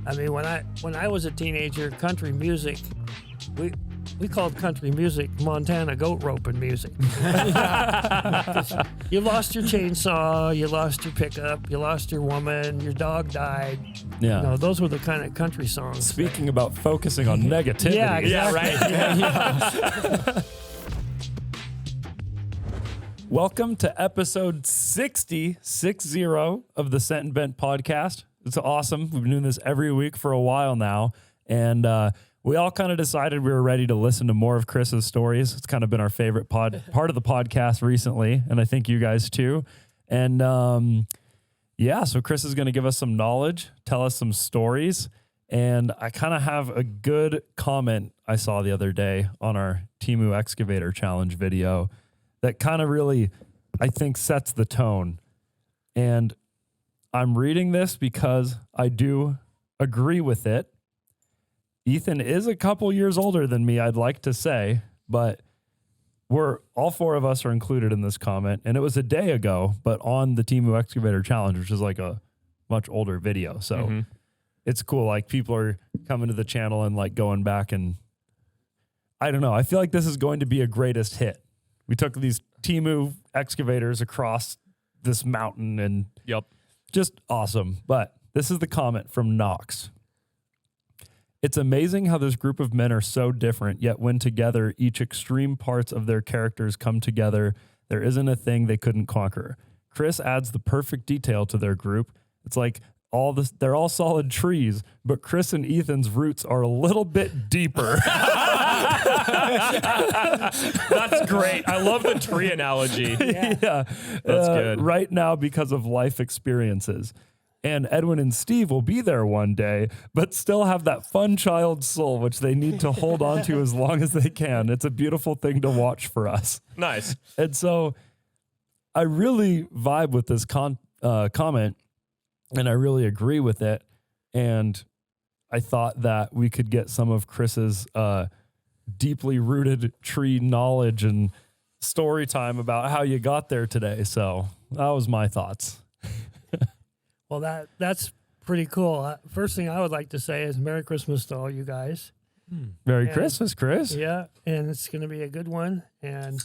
I mean, when I was a teenager, country music, we called country music Montana goat roping music. You lost your chainsaw, you lost your pickup, you lost your woman, your dog died. Yeah. You know, those were the kind of country songs. Speaking about focusing on negativity. Yeah, exactly. Yeah, right. Welcome to episode 60 of the Sent and Bent podcast. It's awesome. We've been doing this every week for a while now. And we all kind of decided we were ready to listen to more of Chris's stories. It's kind of been our favorite part of the podcast recently. And I think you guys too. And so Chris is going to give us some knowledge, tell us some stories. And I kind of have a good comment I saw the other day on our Temu Excavator Challenge video that kind of really, I think, sets the tone. And I'm reading this because I do agree with it. Ethan is a couple years older than me, I'd like to say, but all four of us are included in this comment. And it was a day ago, but on the Temu Excavator Challenge, which is like a much older video. So it's cool. Like, people are coming to the channel and like going back, and I don't know. I feel like this is going to be a greatest hit. We took these Temu excavators across this mountain and just awesome. But this is the comment from Knox. It's amazing how this group of men are so different, yet when together, each extreme parts of their characters come together. There isn't a thing they couldn't conquer. Chris adds the perfect detail to their group. It's like they're all solid trees, but Chris and Ethan's roots are a little bit deeper. That's great. I love the tree analogy. Yeah. That's good. Right now, because of life experiences. And Edwin and Steve will be there one day, but still have that fun child soul, which they need to hold on to as long as they can. It's a beautiful thing to watch for us. Nice. And so I really vibe with this comment, and I really agree with it. And I thought that we could get some of Chris's deeply rooted tree knowledge and story time about how you got there today. So that was my thoughts. Well, that's pretty cool. First thing I would like to say is Merry Christmas to all you guys. Merry Christmas, Chris. Yeah, and it's going to be a good one. And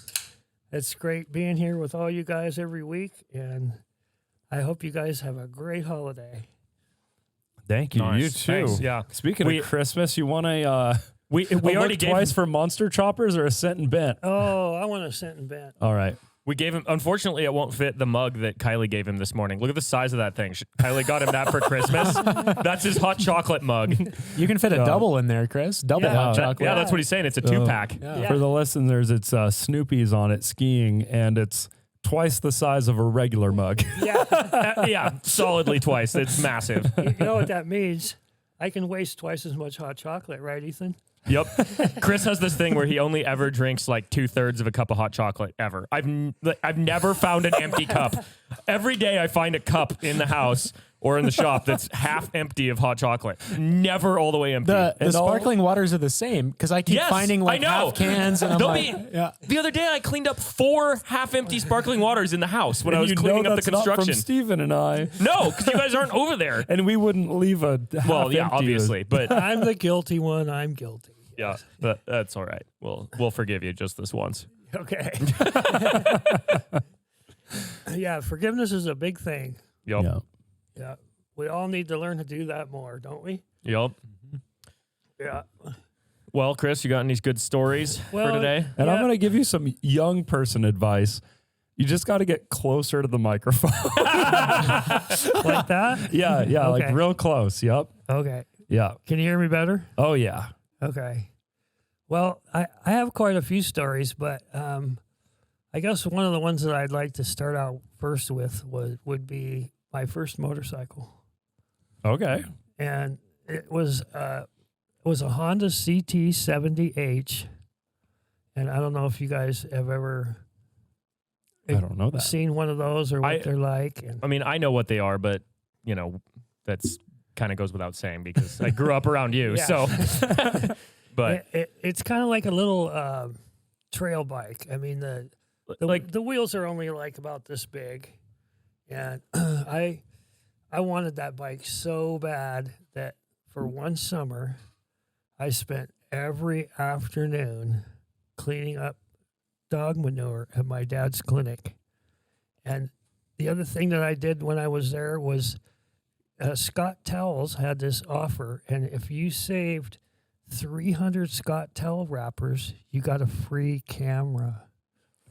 it's great being here with all you guys every week. And I hope you guys have a great holiday. Thank you. Nice. You too. Thanks. Yeah. Speaking of Christmas, you want a we already already gave twice him, for monster choppers or a Sent and Bent? Oh, I want a Sent and Bent. All right. we gave him. Unfortunately, it won't fit the mug that Kylie gave him this morning. Look at the size of that thing. Kylie got him that for Christmas. That's his hot chocolate mug. You can fit a double in there, Chris. Double hot chocolate. Yeah, that's what he's saying. It's a 2-pack. Yeah. For the listeners, it's Snoopy's on it skiing, and it's twice the size of a regular mug. Yeah, solidly twice. It's massive. You know what that means? I can waste twice as much hot chocolate, right, Ethan? Yep. Chris has this thing where he only ever drinks like 2/3 of a cup of hot chocolate ever. I've never found an empty cup. Every day I find a cup in the house or in the shop that's half empty of hot chocolate. Never all the way empty. The sparkling waters are the same because I keep finding like half cans and I'm The other day I cleaned up 4 half-empty sparkling waters in the house when I was cleaning up the construction. Not from Steven and I. No, because you guys aren't over there. And we wouldn't leave a half empty. Obviously, but I'm the guilty one. I'm guilty. yeah, that's all right. We'll forgive you just this once. Okay. Yeah, forgiveness is a big thing. Yep. Yeah. Yeah. We all need to learn to do that more, don't we? Yep. Yeah. Well, Chris, you got any good stories for today? And I'm going to give you some young person advice. You just got to get closer to the microphone. Like that? Yeah, Okay. like real close. Yep. Okay. Yeah. Can you hear me better? Oh, yeah. Okay. Well, I have quite a few stories, but I guess one of the ones that I'd like to start out first with would be my first motorcycle. Okay. And it was a Honda CT70H. And I don't know if you guys have ever I don't know that. seen one of those or what they're like. And I mean, I know what they are, but that's kind of goes without saying because I grew up around you. Yeah. So, but it's kind of like a little trail bike. I mean, the wheels are only like about this big, and I wanted that bike so bad that for one summer, I spent every afternoon cleaning up dog manure at my dad's clinic. And the other thing that I did when I was there was Scott Towels had this offer. And if you saved 300 Scott towel wrappers, you got a free camera.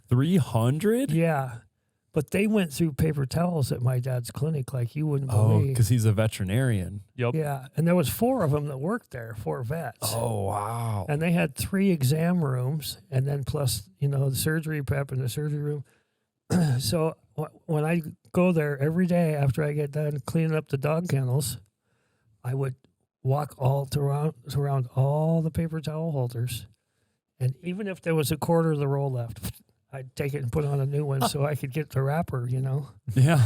300? Yeah. But they went through paper towels at my dad's clinic like you wouldn't Oh, believe. because he's a veterinarian. Yep. Yeah. And there was 4 of them that worked there, 4 vets. Oh, wow. And they had 3 exam rooms and then plus, the surgery prep in the surgery room. So when I go there every day after I get done cleaning up the dog kennels, I would walk around all the paper towel holders. And even if there was a quarter of the roll left, I'd take it and put on a new one so I could get the wrapper, Yeah.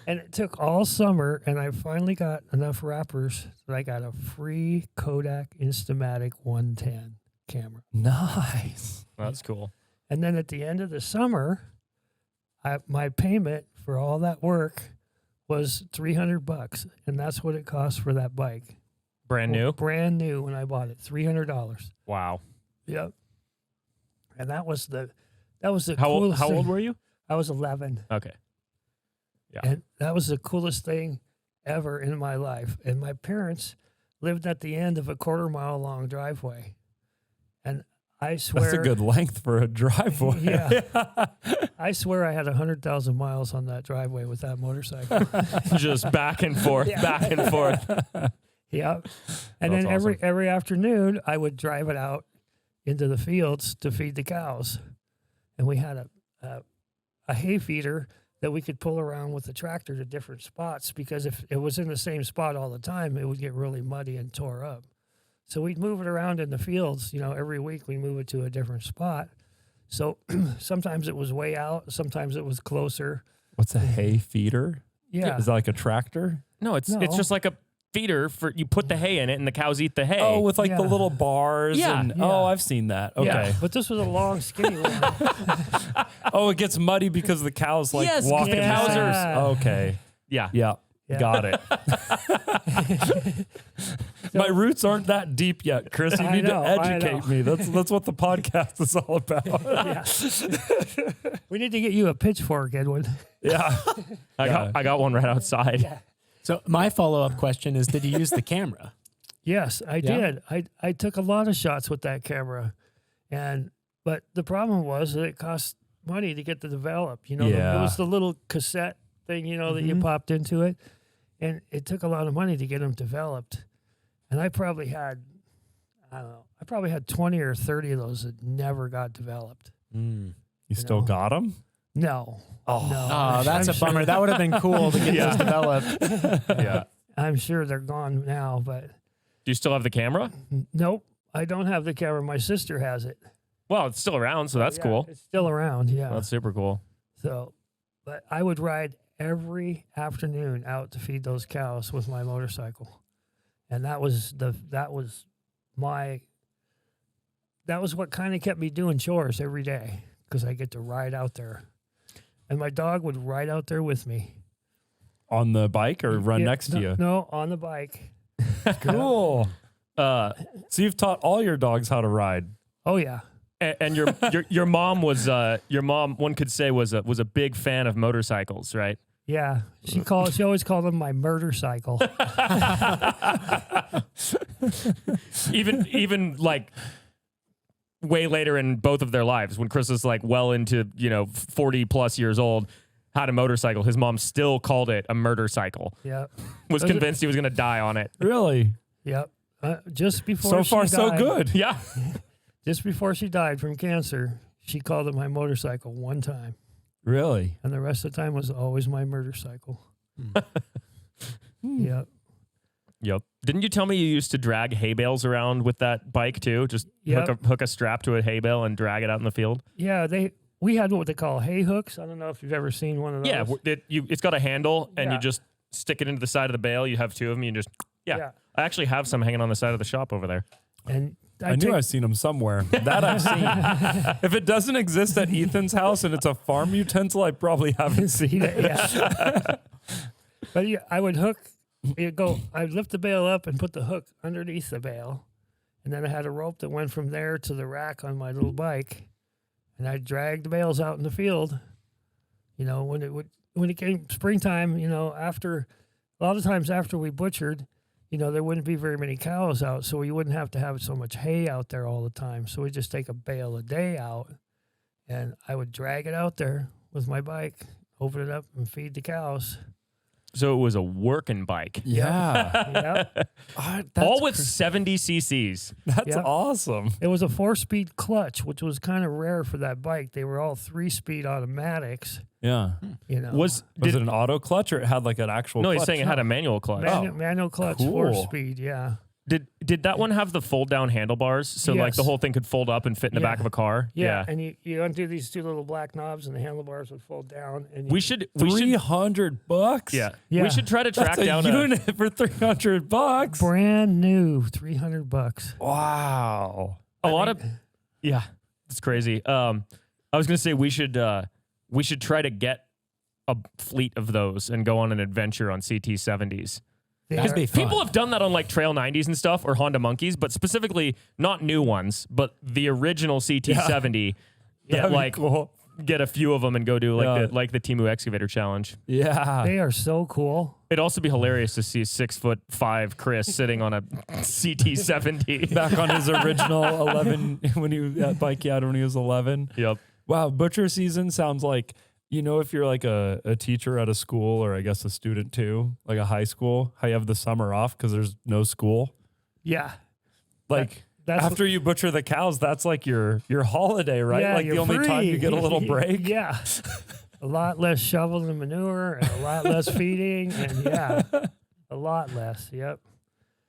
And it took all summer, and I finally got enough wrappers that I got a free Kodak Instamatic 110 camera. Nice. That's cool. And then at the end of the summer, my payment for all that work was $300, and that's what it cost for that bike. Brand new? Brand new when I bought it, $300. Wow. Yep. And that was the How coolest old thing. were you? I was 11. Okay. Yeah. And that was the coolest thing ever in my life. And my parents lived at the end of a 1/4-mile long driveway. And I swear. That's a good length for a driveway. Yeah. I swear I had 100,000 miles on that driveway with that motorcycle. Just back and forth, back and forth. Yeah. And That's then awesome. every afternoon I would drive it out into the fields to feed the cows. And we had a hay feeder that we could pull around with the tractor to different spots, because if it was in the same spot all the time, it would get really muddy and tore up. So we'd move it around in the fields, every week we move it to a different spot. So sometimes it was way out, sometimes it was closer. What's a hay feeder? Yeah. Is that like a tractor? No, it's No. just like a feeder for you put the hay in it and the cows eat the hay. Oh, with like the Yeah. little bars. Yeah. And, Yeah. Oh, I've seen that. Okay. Yeah, but this was a long, skinny one. Oh, it gets muddy because the cows like Yes, walk in the cows same- are- Okay. yeah. Yeah. Yeah. Got it. My roots aren't that deep yet, Chris. You I need know, to I educate know. me. That's what the podcast is all about. Yeah. We need to get you a pitchfork, Edwin. Yeah. I got one right outside. So my follow-up question is, did you use the camera? Yes, I Yeah? did. I took a lot of shots with that camera, but the problem was that it cost money to get to develop. It Yeah. was the little cassette thing, that you popped into it, and it took a lot of money to get them developed. And I probably had 20 or 30 of those that never got developed. You still got them? No. Oh. No. Oh, that's a bummer. That would have been cool to get those developed. Yeah. I'm sure they're gone now, but Do you still have the camera? nope. I don't have the camera. My sister has it. Well, it's still around, so that's Yeah, cool. It's still around, yeah. That's super cool. So, but I would ride every afternoon out to feed those cows with my motorcycle. And that was what kind of kept me doing chores every day, because I get to ride out there. And my dog would ride out there with me. On the bike or run Yeah, next to you? No, on the bike. Cool. So you've taught all your dogs how to ride. Oh yeah. And your mom was one could say was a big fan of motorcycles, right? Yeah. She always called them my murder cycle. even like way later in both of their lives, when Chris was like well into 40 plus years old, had a motorcycle, his mom still called it a murder cycle. Yep. Was Those are- convinced he was going to die on it. Really? Yep. Just before So she far, so died- good. Yeah. Just before she died from cancer, she called it my motorcycle one time. Really? And the rest of the time was always my murder cycle. Yep. Yep. Didn't you tell me you used to drag hay bales around with that bike too? Just Yep. hook a strap to a hay bale and drag it out in the field? Yeah, we had what they call hay hooks. I don't know if you've ever seen one of those. Yeah. It's got a handle and Yeah. you just stick it into the side of the bale. You have 2 of them. You just, Yeah. I actually have some hanging on the side of the shop over there. And I knew I've seen them somewhere. That I've seen. If it doesn't exist at Ethan's house and it's a farm utensil, I probably haven't seen it. Yeah. But yeah, I would hook I'd lift the bale up and put the hook underneath the bale. And then I had a rope that went from there to the rack on my little bike. And I'd drag the bales out in the field. When it came springtime, a lot of times after we butchered, there wouldn't be very many cows out, so we wouldn't have to have so much hay out there all the time. So we'd just take a bale a day out, and I would drag it out there with my bike, open it up, and feed the cows. So it was a working bike. Yeah. Yep. All with 70 cc's. That's awesome. It was a 4-speed clutch, which was kind of rare for that bike. They were all 3-speed automatics. Yeah. Was it an auto clutch or it had like an actual No, clutch? he's saying it had a manual clutch. Manual clutch, cool. 4-speed, yeah. Did that one have the fold down handlebars? So like the Yes. whole thing could fold up and fit in the back of a car? Yeah, and you undo these 2 little black knobs, and the handlebars would fold down. And We should $300. Yeah. Yeah. We should try to track That's down a unit for $300. brand new, $300. Wow. a lot of yeah, it's crazy. I was gonna say we should try to get a fleet of those and go on an adventure on CT70s. That'd be fun. People have done that on like Trail 90s and stuff or Honda Monkeys, but specifically not new ones, but the original CT70. That'd be like cool. get a few of them and go do Yeah. the Temu Excavator Challenge. Yeah. They are so cool. It'd also be hilarious to see 6'5" Chris sitting on a CT70. Back on his original 11 when he at bike out when he was 11. Yep. Wow, butcher season sounds like, if you're like a teacher at a school or I guess a student too, like a high school, how you have the summer off because there's no school. Yeah. Like That's after you butcher the cows, that's like your holiday, right? Yeah, like the you're only time free. you get a little break. Yeah. A lot less shoveling and manure and a lot less feeding and a lot less. Yep.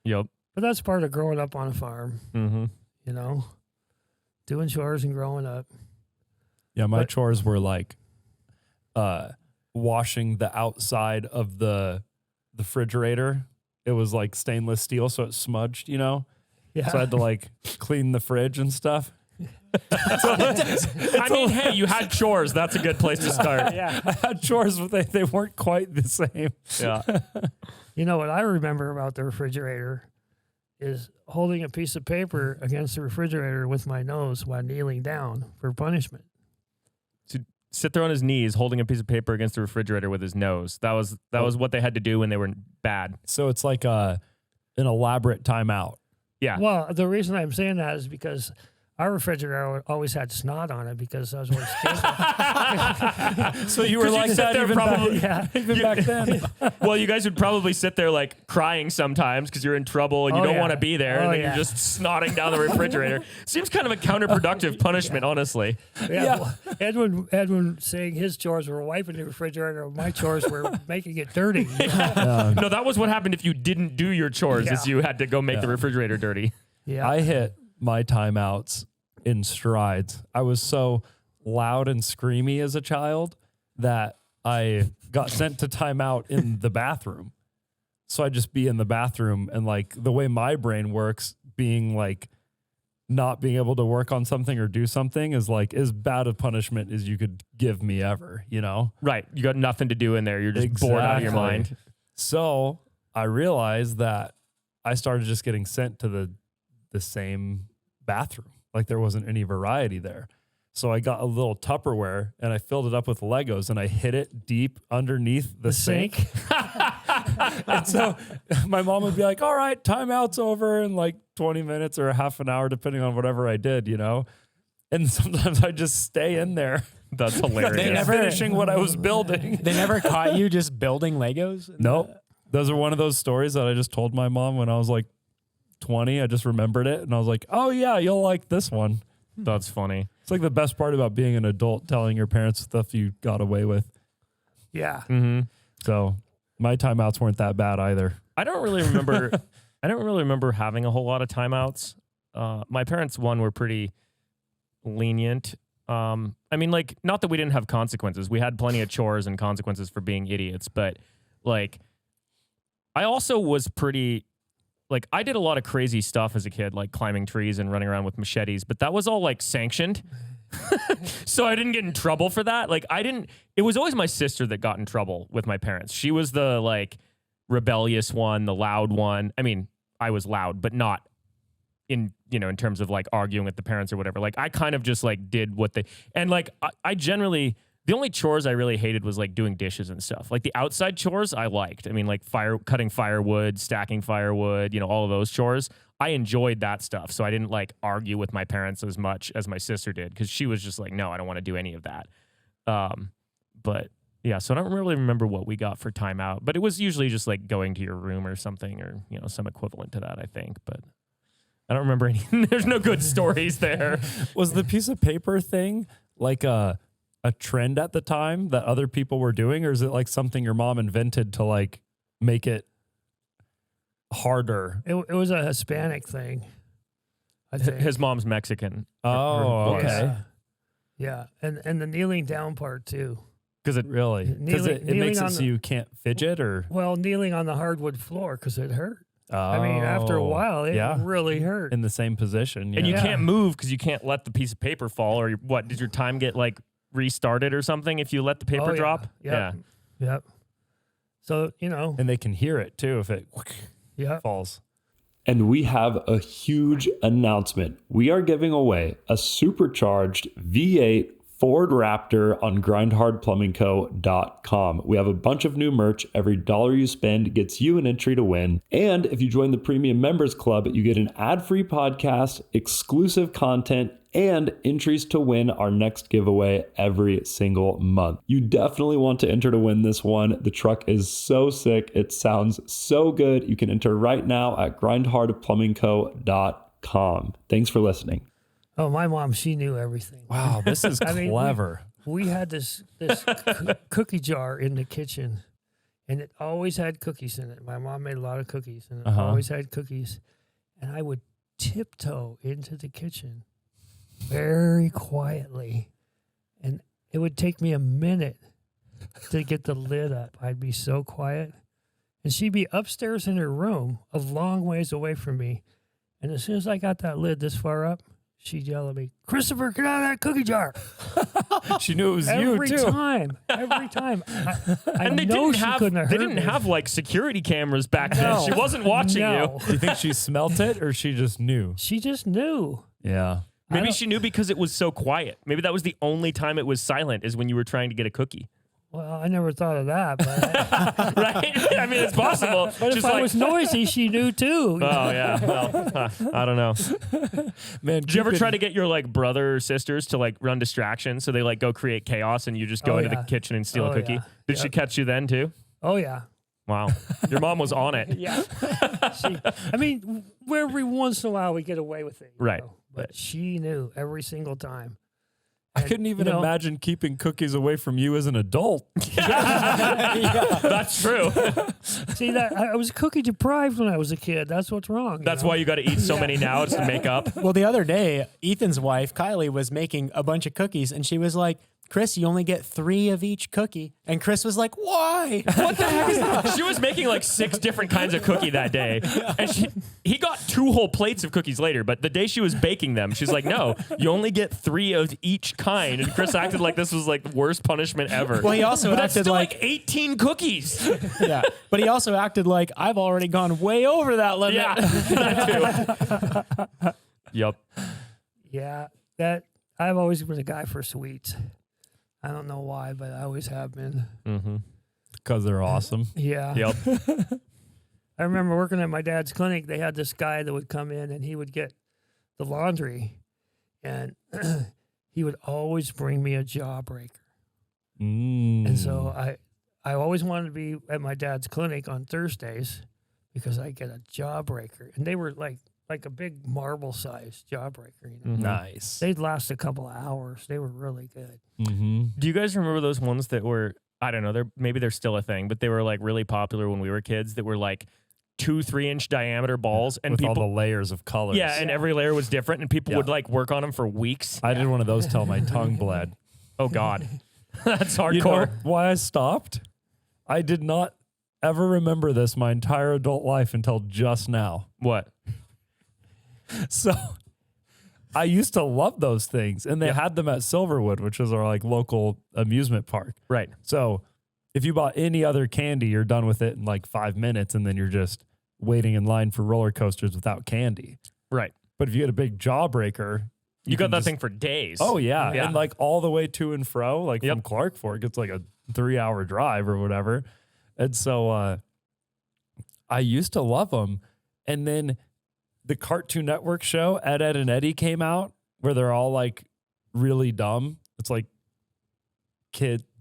Yep. But that's part of growing up on a farm, Mm-hmm. doing chores and growing up. Yeah, my But- chores were like washing the outside of the refrigerator. It was like stainless steel, so it smudged, Yeah. So I had to like clean the fridge and stuff. I mean, hey, you had chores. That's a good place to start. yeah. I had chores, but they weren't quite the same. Yeah. What I remember about the refrigerator is holding a piece of paper against the refrigerator with my nose while kneeling down for punishment. Sit there on his knees, holding a piece of paper against the refrigerator with his nose. That was what they had to do when they were bad. So it's like an elaborate timeout. Yeah. Well, the reason I'm saying that is because our refrigerator always had snot on it because I was always scared. So you were 'Cause like you'd sit that there even probably- back, even back then. Well, you guys would probably sit there like crying sometimes because you're in trouble and you Oh, don't yeah. want to be there, Oh, and then yeah. you're just snotting down the refrigerator. Seems kind of a counterproductive punishment, honestly. Well, Edwin saying his chores were wiping the refrigerator, my chores were making it dirty. No, that was what happened if you didn't do your chores, is Yeah. you had to go make the refrigerator dirty. Yeah. I hit my timeouts in strides. I was so loud and screamy as a child that I got sent to timeout in the bathroom. So I'd just be in the bathroom and like the way my brain works, being like not being able to work on something or do something is like as bad a punishment as you could give me ever, Right. You got nothing to do in there. You're just bored out of your Exactly. mind. So I realized that I started just getting sent to the same bathroom. Like there wasn't any variety there. So I got a little Tupperware and I filled it up with Legos and I hid it deep underneath the sink. And so my mom would be like, all right, timeout's over in like 20 minutes or a half an hour, depending on whatever I did, And sometimes I just stay in there. That's hilarious. They never- finishing what I was building. They never caught you just building Legos? Nope. Those are one of those stories that I just told my mom when I was like 20. I just remembered it and I was like, oh yeah, you'll like this one. That's funny. It's like the best part about being an adult, telling your parents stuff you got away with. Yeah. Mm-hmm. So my timeouts weren't that bad either. I don't really remember having a whole lot of timeouts. My parents, were pretty lenient. I mean, like, not that we didn't have consequences. We had plenty of chores and consequences for being idiots, but like, I also was pretty, like, I did a lot of crazy stuff as a kid, like climbing trees and running around with machetes, but that was all like sanctioned. So I didn't get in trouble for that. Like, it was always my sister that got in trouble with my parents. She was the, like, rebellious one, the loud one. I mean, I was loud, but not in terms of like arguing with the parents or whatever. Like I kind of just like did what they, and like I generally, the only chores I really hated was like doing dishes and stuff. Like the outside chores I liked. I mean, like cutting firewood, stacking firewood, all of those chores. I enjoyed that stuff. So I didn't like argue with my parents as much as my sister did, because she was just like, no, I don't want to do any of that. But yeah, so I don't really remember what we got for timeout, but it was usually just like going to your room or something, or some equivalent to that, I think. But I don't remember any. There's no good stories there. Was the piece of paper thing like a trend at the time that other people were doing, or is it like something your mom invented to like make it harder? It was a Hispanic thing, I think. His mom's Mexican. Oh, okay. Yeah, and the kneeling down part too. Because it really, because it makes it so you can't fidget, or kneeling on the hardwood floor because it hurt. I mean, after a while, it really hurt. In the same position, and you can't move because you can't let the piece of paper fall. Or what? Did your time get like restarted or something if you let the paper drop? Yep. So and they can hear it too if it falls. And we have a huge announcement. We are giving away a supercharged V8 Ford Raptor on grindhardplumbingco.com. We have a bunch of new merch. Every dollar you spend gets you an entry to win. And if you join the Premium Members Club, you get an ad-free podcast, exclusive content, and entries to win our next giveaway every single month. You definitely want to enter to win this one. The truck is so sick. It sounds so good. You can enter right now at grindhardplumbingco.com. Thanks for listening. Oh, my mom, she knew everything. Wow, this is clever. We had this cookie jar in the kitchen, and it always had cookies in it. My mom made a lot of cookies, and it always had cookies. And I would tiptoe into the kitchen very quietly, and it would take me a minute to get the lid up. I'd be so quiet, and she'd be upstairs in her room a long ways away from me, and as soon as I got that lid this far up, she'd yell at me, "Christopher, get out of that cookie jar!" She knew it was you too. Every time. And they didn't have like security cameras back then. She wasn't watching you. Do you think she smelt it, or she just knew? She just knew. Yeah. Maybe she knew because it was so quiet. Maybe that was the only time it was silent, is when you were trying to get a cookie. Well, I never thought of that. But right? I mean, it's possible. But if I was noisy, she knew too. Oh, yeah. Well, I don't know. Man, did you ever try to get your like brother or sisters to like run distractions, so they like go create chaos and you just go into the kitchen and steal a cookie? Yeah. Did she catch you then too? Oh, yeah. Wow. Your mom was on it. Yeah. Every once in a while we get away with it. Right. But she knew every single time. I couldn't even imagine keeping cookies away from you as an adult. That's true. See, that I was cookie deprived when I was a kid. That's what's wrong. That's why you got to eat so many now to make up. Well, the other day, Ethan's wife, Kylie, was making a bunch of cookies, and she was like, "Chris, you only get 3 of each cookie." And Chris was like, "Why? What the heck is that?" She was making like 6 different kinds of cookie that day. And he got 2 whole plates of cookies later. But the day she was baking them, she's like, "No, you only get 3 of each kind." And Chris acted like this was like the worst punishment ever. Well, he also that's acted still like 18 cookies. Yeah. But he also acted like, "I've already gone way over that limit." Yeah, that too. Yep. Yeah, I've always been a guy for sweets. I don't know why, but I always have been. Mm-hmm. Because they're awesome. Yeah. Yep. I remember working at my dad's clinic. They had this guy that would come in and he would get the laundry, and he would always bring me a jawbreaker. And so I always wanted to be at my dad's clinic on Thursdays because I get a jawbreaker, and they were like a big marble-sized jawbreaker. Mm-hmm. Nice. They'd last a couple of hours. They were really good. Mm-hmm. Do you guys remember those ones that were, I don't know, maybe they're still a thing, but they were like really popular when we were kids, that were like 2-3-inch diameter balls, and with people, all the layers of colors. Yeah, and every layer was different, and people would like work on them for weeks. I did one of those till my tongue bled. Oh God. That's hardcore. You know why I stopped? I did not ever remember this my entire adult life until just now. What? So I used to love those things, and they had them at Silverwood, which is our like local amusement park. Right. So if you bought any other candy, you're done with it in like 5 minutes, and then you're just waiting in line for roller coasters without candy. Right. But if you had a big jawbreaker, You got can that just- thing for days. Oh yeah. Yeah. And like all the way to and fro, like Yep. from Clark Fork, it's like a 3-hour drive or whatever. And so I used to love them. And then the Cartoon Network show, Ed, Ed, and Eddie came out where they're all like really dumb. It's like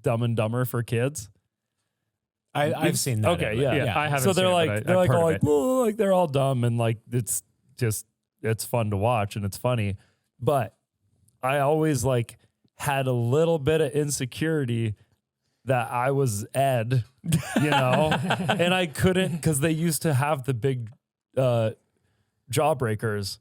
Dumb and Dumber for kids. I've seen that. Okay, Edwin. yeah. I haven't So seen they're it, like but they're I've like heard all of like, it. "Whoa," like they're all dumb, and like it's fun to watch and it's funny. But I always like had a little bit of insecurity that I was Ed, you know, and I couldn't because they used to have the big jawbreakers.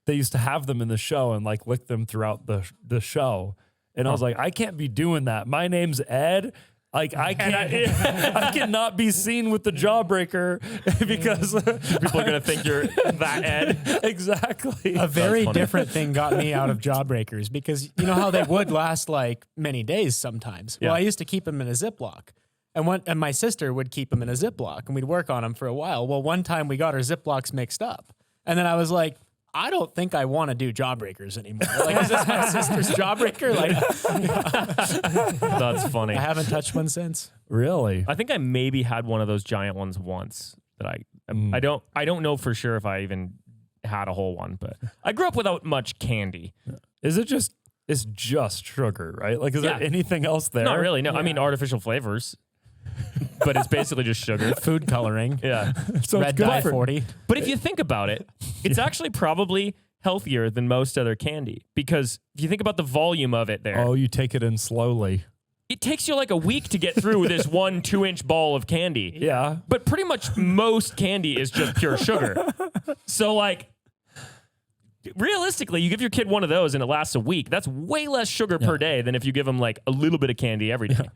They used to have them in the show and like lick them throughout the show. And I was like, I can't be doing that. My name's Ed. Like I can't, I cannot be seen with the jawbreaker because People are going to think you're that Ed. exactly. A very funny. different thing got me out of jawbreakers because you know how they would last like many days sometimes. Well, Yeah. I used to keep them in a Ziploc. And my sister would keep them in a Ziploc and we'd work on them for a while. Well, one time we got our Ziplocs mixed up. And then I was like, I don't think I want to do jawbreakers anymore. Like, is this my sister's jawbreaker? Like, That's funny. I haven't touched one since. Really? I think I maybe had one of those giant ones once that I don't know for sure if I even had a whole one, but I grew up without much candy. Is it just? It's just sugar, right? Like, is Yeah. there anything else there? Not really. No, I mean artificial flavors, but it's basically just sugar. Food coloring. Yeah. So Red it's good dye for- 40. But if you think about it, it's actually probably healthier than most other candy because if you think about the volume of it there, Oh, you take it in slowly. it takes you like a week to get through this 1 2-inch ball of candy. Yeah. But pretty much most candy is just pure sugar. So like realistically, you give your kid one of those and it lasts a week. That's way less sugar per day than if you give them like a little bit of candy every day.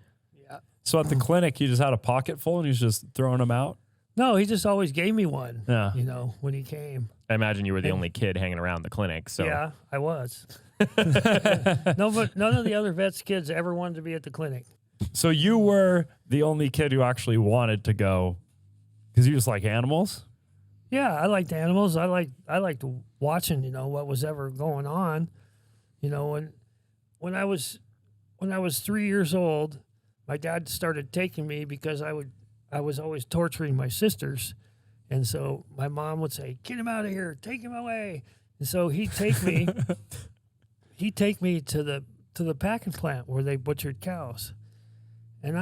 So at the clinic, you just had a pocket full and he was just throwing them out. No, he just always gave me one. Yeah. You know, when he came. I imagine you were the only kid hanging around the clinic. So Yeah, I was. No, but none of the other vets' kids ever wanted to be at the clinic. So you were the only kid who actually wanted to go because you just like animals. Yeah, I liked animals. I liked watching, you know, what was ever going on. You know, when I was 3 years old, my dad started taking me because I was always torturing my sisters. And so my mom would say, "Get him out of here, take him away." And so he'd take me to the packing plant where they butchered cows. And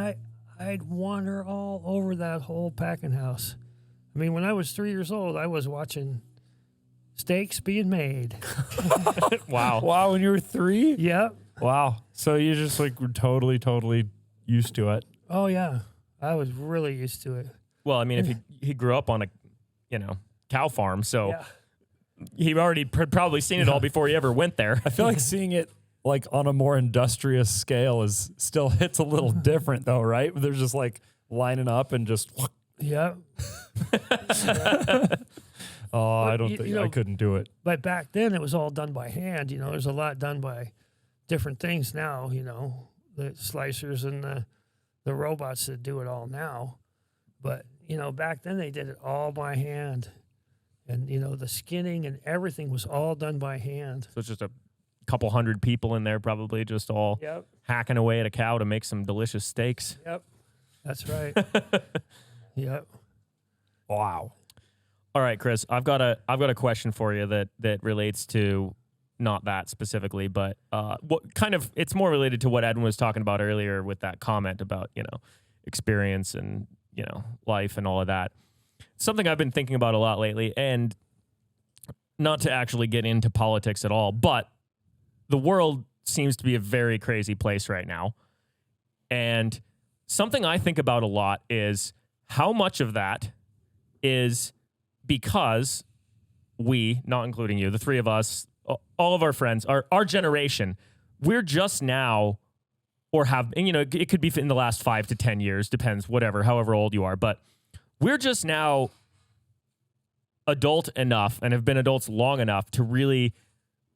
I'd wander all over that whole packing house. I mean, when I was 3 years old, I was watching steaks being made. wow. Wow, when you were 3? Yep. Wow. So you just like were totally used to it. Oh yeah, I was really used to it. Well, I mean, if he grew up on a, cow farm, so Yeah. he already probably seen it all before he ever went there. I feel like seeing it like on a more industrious scale is still hits a little different though, right? They're just like lining up and just. Yep. Oh, I don't you think know- I couldn't do it. But back then, it was all done by hand. You know, there's a lot done by different things now. You know, the slicers and the robots that do it all now. But you know, back then they did it all by hand, and you know, the skinning and everything was all done by hand. So it's just a couple hundred people in there, probably just all Yep. hacking away at a cow to make some delicious steaks. Yep. That's right. Yep. Wow. All right, Chris, I've got a question for you that relates to not that specifically, but what kind of it's more related to what Edwin was talking about earlier with that comment about, experience and, life and all of that. Something I've been thinking about a lot lately, and not to actually get into politics at all, but the world seems to be a very crazy place right now. And something I think about a lot is how much of that is because we, not including you, the three of us, all of our friends, our generation, we're just now, or have, and it could be in the last 5 to 10 years, depends, whatever, however old you are, but we're just now adult enough and have been adults long enough to really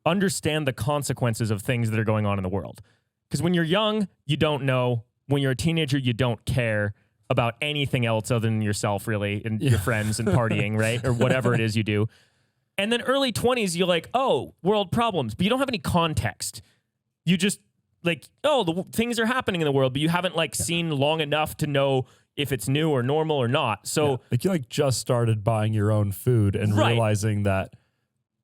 understand the consequences of things that are going on in the world. Because when you're young, you don't know when you're a teenager, you don't care about anything else other than yourself, really, and your friends and partying, right? Or whatever it is you do. And then early 20s, you're like, oh, world problems, but you don't have any context. You just like, oh, things are happening in the world, but you haven't like seen long enough to know if it's new or normal or not. So like you like just started buying your own food and realizing that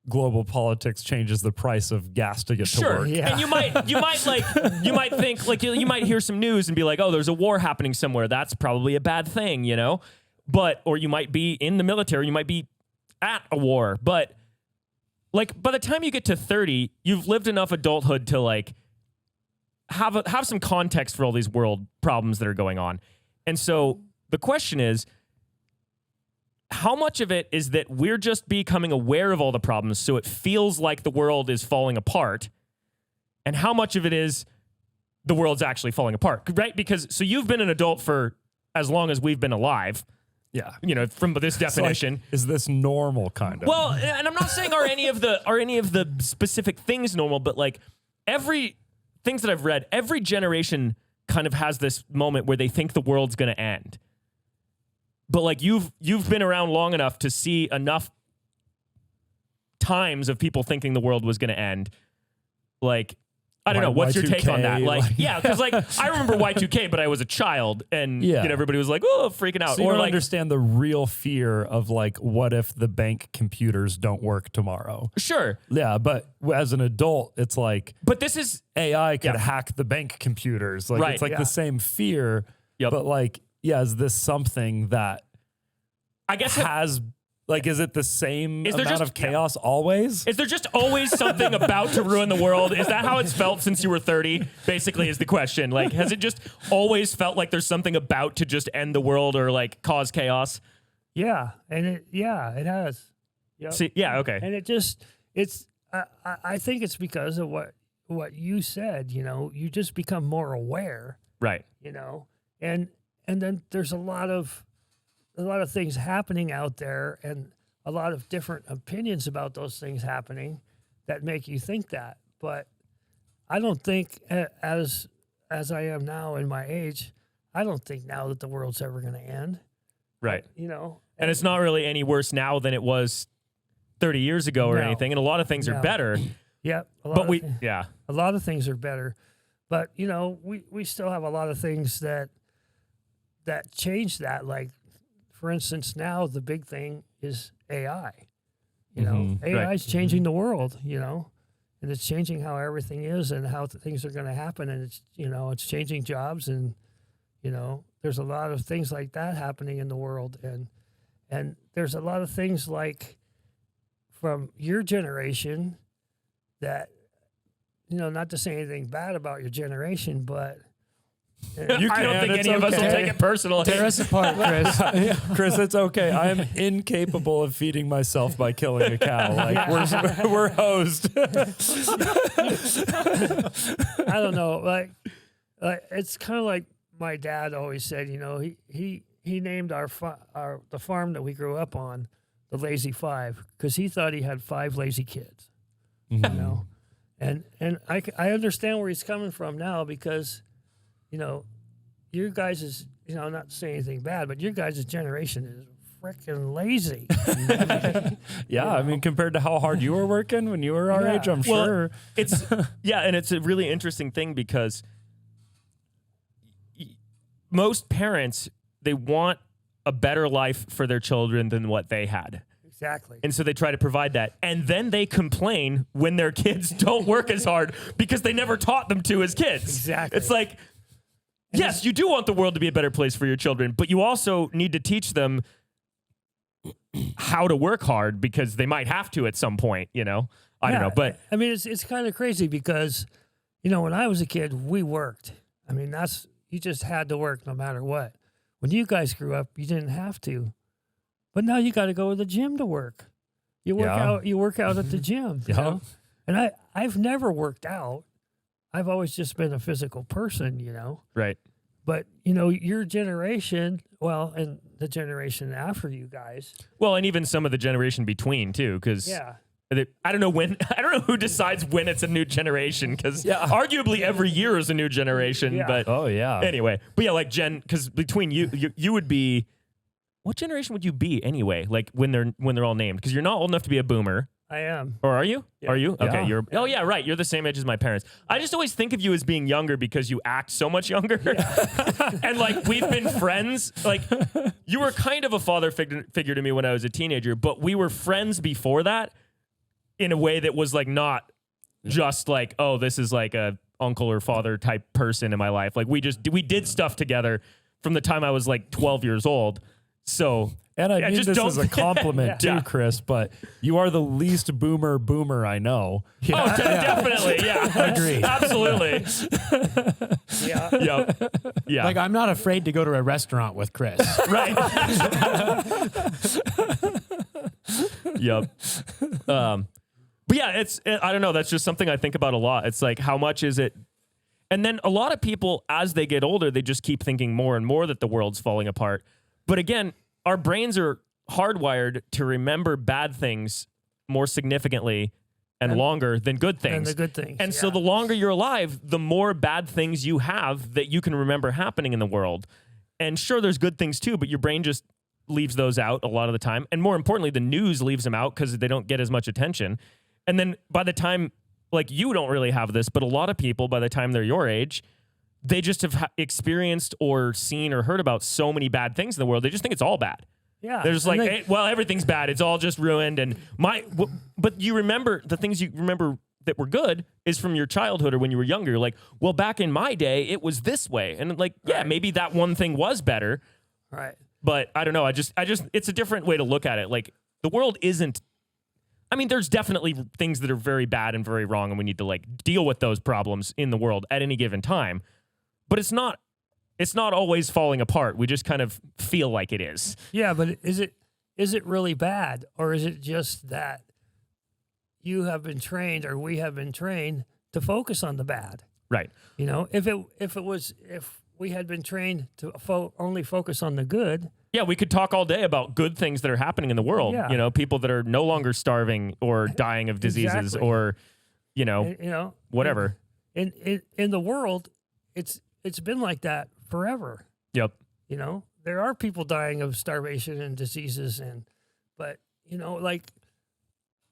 global politics changes the price of gas to get to work. And you might think like you might hear some news and be like, oh, there's a war happening somewhere. That's probably a bad thing, you know? Or you might be in the military, you might be at a war. But like by the time you get to 30, you've lived enough adulthood to like have some context for all these world problems that are going on. And so the question is, how much of it is that we're just becoming aware of all the problems so it feels like the world is falling apart? And how much of it is the world's actually falling apart, right? Because so you've been an adult for as long as we've been alive. Yeah. You know, from this definition. Like, is this normal kind of? Well, and I'm not saying are any of the specific things normal, but like every things that I've read, every generation kind of has this moment where they think the world's going to end. But like you've been around long enough to see enough times of people thinking the world was going to end. Like, I don't know. What's your take on that? Like, yeah, because like I remember Y2K, but I was a child, and you know, everybody was like, "Oh, freaking out." So you or don't like, understand the real fear of like, what if the bank computers don't work tomorrow? Sure. Yeah, but as an adult, it's like, but this is AI could hack the bank computers. Like, it's like the same fear. Yep. But like, yeah, is this something that I guess has like, is it the same amount of chaos always? Is there just always something about to ruin the world? Is that how it's felt since you were 30? Basically, is the question. Like, has it just always felt like there's something about to just end the world or like cause chaos? Yeah, and it has. Yep. See, yeah, okay. And I think it's because of what you said. You know, you just become more aware. Right. You know, and then there's a lot of things happening out there and a lot of different opinions about those things happening that make you think that. But I don't think as I am now in my age, I don't think now that the world's ever going to end. Right. You know, and it's not really any worse now than it was 30 years ago or anything. And a lot of things are better. Yep. A lot of things are better. But, you know, we still have a lot of things that change that. Like, for instance, now the big thing is AI. You know, AI is changing the world, you know, and it's changing how everything is and how things are going to happen. And it's, you know, it's changing jobs and, you know, there's a lot of things like that happening in the world. And there's a lot of things like from your generation that, you know, not to say anything bad about your generation, but I don't think any of us will take it personally. Tear us apart, Chris. Chris, it's okay. I am incapable of feeding myself by killing a cow. Like we're hosed. I don't know. Like it's kind of like my dad always said. You know, he named the farm that we grew up on the Lazy Five because he thought he had 5 lazy kids. Mm-hmm. You know, and I understand where he's coming from now because, you know, your guys is, you know, not to say anything bad, but your guys' generation is freaking lazy. Yeah, I mean, compared to how hard you were working when you were our age, I'm sure. It's and it's a really interesting thing because most parents, they want a better life for their children than what they had. Exactly. And so they try to provide that. And then they complain when their kids don't work as hard because they never taught them to as kids. Exactly. It's like, yes, you do want the world to be a better place for your children, but you also need to teach them how to work hard because they might have to at some point, you know? I don't know. But I mean, it's kind of crazy because, you know, when I was a kid, we worked. I mean, you just had to work no matter what. When you guys grew up, you didn't have to. But now you got to go to the gym to work. You work out. You work out at the gym. You know? And I've never worked out. I've always just been a physical person, you know. Right. But you know, your generation, well, and the generation after you guys. Well, and even some of the generation between too, because I don't know when. I don't know who decides when it's a new generation because arguably every year is a new generation. Yeah. But anyway, but yeah, like Jen, because between you would be, what generation would you be anyway? Like when they're all named, because you're not old enough to be a boomer. I am. Or are you? Yeah. Are you? Okay, Yeah. you're. Oh yeah, right. You're the same age as my parents. I just always think of you as being younger because you act so much younger, and like we've been friends. Like you were kind of a father figure to me when I was a teenager, but we were friends before that in a way that was like not just like, oh, this is like a uncle or father type person in my life. Like we did stuff together from the time I was like 12 years old. So. And I mean just this don't- is a compliment too, Chris, but you are the least boomer I know. Oh, definitely. Yeah. Agreed. Absolutely. Yeah. Yep. Yeah. Like, I'm not afraid to go to a restaurant with Chris. Right. Yep. But yeah, I don't know. That's just something I think about a lot. It's like, how much is it? And then a lot of people, as they get older, they just keep thinking more and more that the world's falling apart. But again, our brains are hardwired to remember bad things more significantly and longer than good things. And the good things. And so the longer you're alive, the more bad things you have that you can remember happening in the world. And sure, there's good things too, but your brain just leaves those out a lot of the time. And more importantly, the news leaves them out because they don't get as much attention. And then by the time, like you don't really have this, but a lot of people, by the time they're your age, they just have experienced or seen or heard about so many bad things in the world. They just think it's all bad. Yeah. They're just like, hey, well, everything's bad. It's all just ruined. And but you remember the things you remember that were good is from your childhood or when you were younger. You're like, well, back in my day, it was this way. And like, yeah, maybe that one thing was better. Right. But I don't know. I just, it's a different way to look at it. Like the world isn't, I mean, there's definitely things that are very bad and very wrong. And we need to like deal with those problems in the world at any given time. But it's not always falling apart. We just kind of feel like it is. Yeah, but is it really bad, or is it just that you have been trained, or we have been trained to focus on the bad? Right. You know, if we had been trained to only focus on the good. Yeah, we could talk all day about good things that are happening in the world. Yeah. You know, people that are no longer starving or dying of diseases Exactly. or, whatever. In the world, it's been like that forever. Yep. You know, there are people dying of starvation and diseases, but like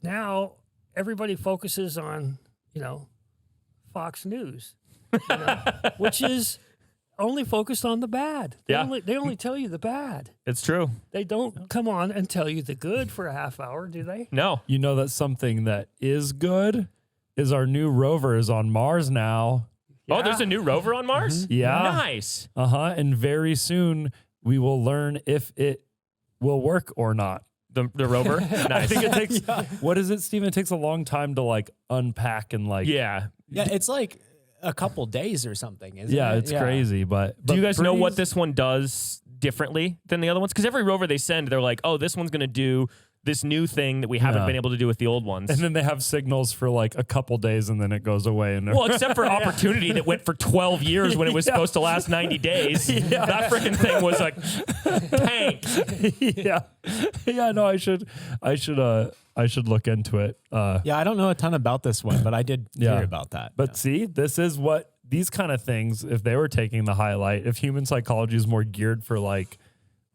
now everybody focuses on, Fox News, which is only focused on the bad. They only tell you the bad. It's true. They don't come on and tell you the good for a half hour, do they? No. You know that something that is good is our new rover is on Mars now. Oh, there's a new rover on Mars? Yeah. Nice. And very soon we will learn if it will work or not. The rover? Nice. I think it takes, what is it, Steven? It takes a long time to like unpack and like. Yeah. Yeah, it's like a couple days or something, isn't it? It's crazy. But Do you guys know what Breeze- this one does differently than the other ones? Because every rover they send, they're like, oh, this one's going to do this new thing that we haven't been able to do with the old ones. And then they have signals for like a couple days and then it goes away. And Well, except for Opportunity that went for 12 years when it was supposed to last 90 days. That freaking thing was like tank. No, I should look into it. Yeah, I don't know a ton about this one, but I did hear about that. But see, this is what these kind of things, if they were taking the highlight, if human psychology is more geared for like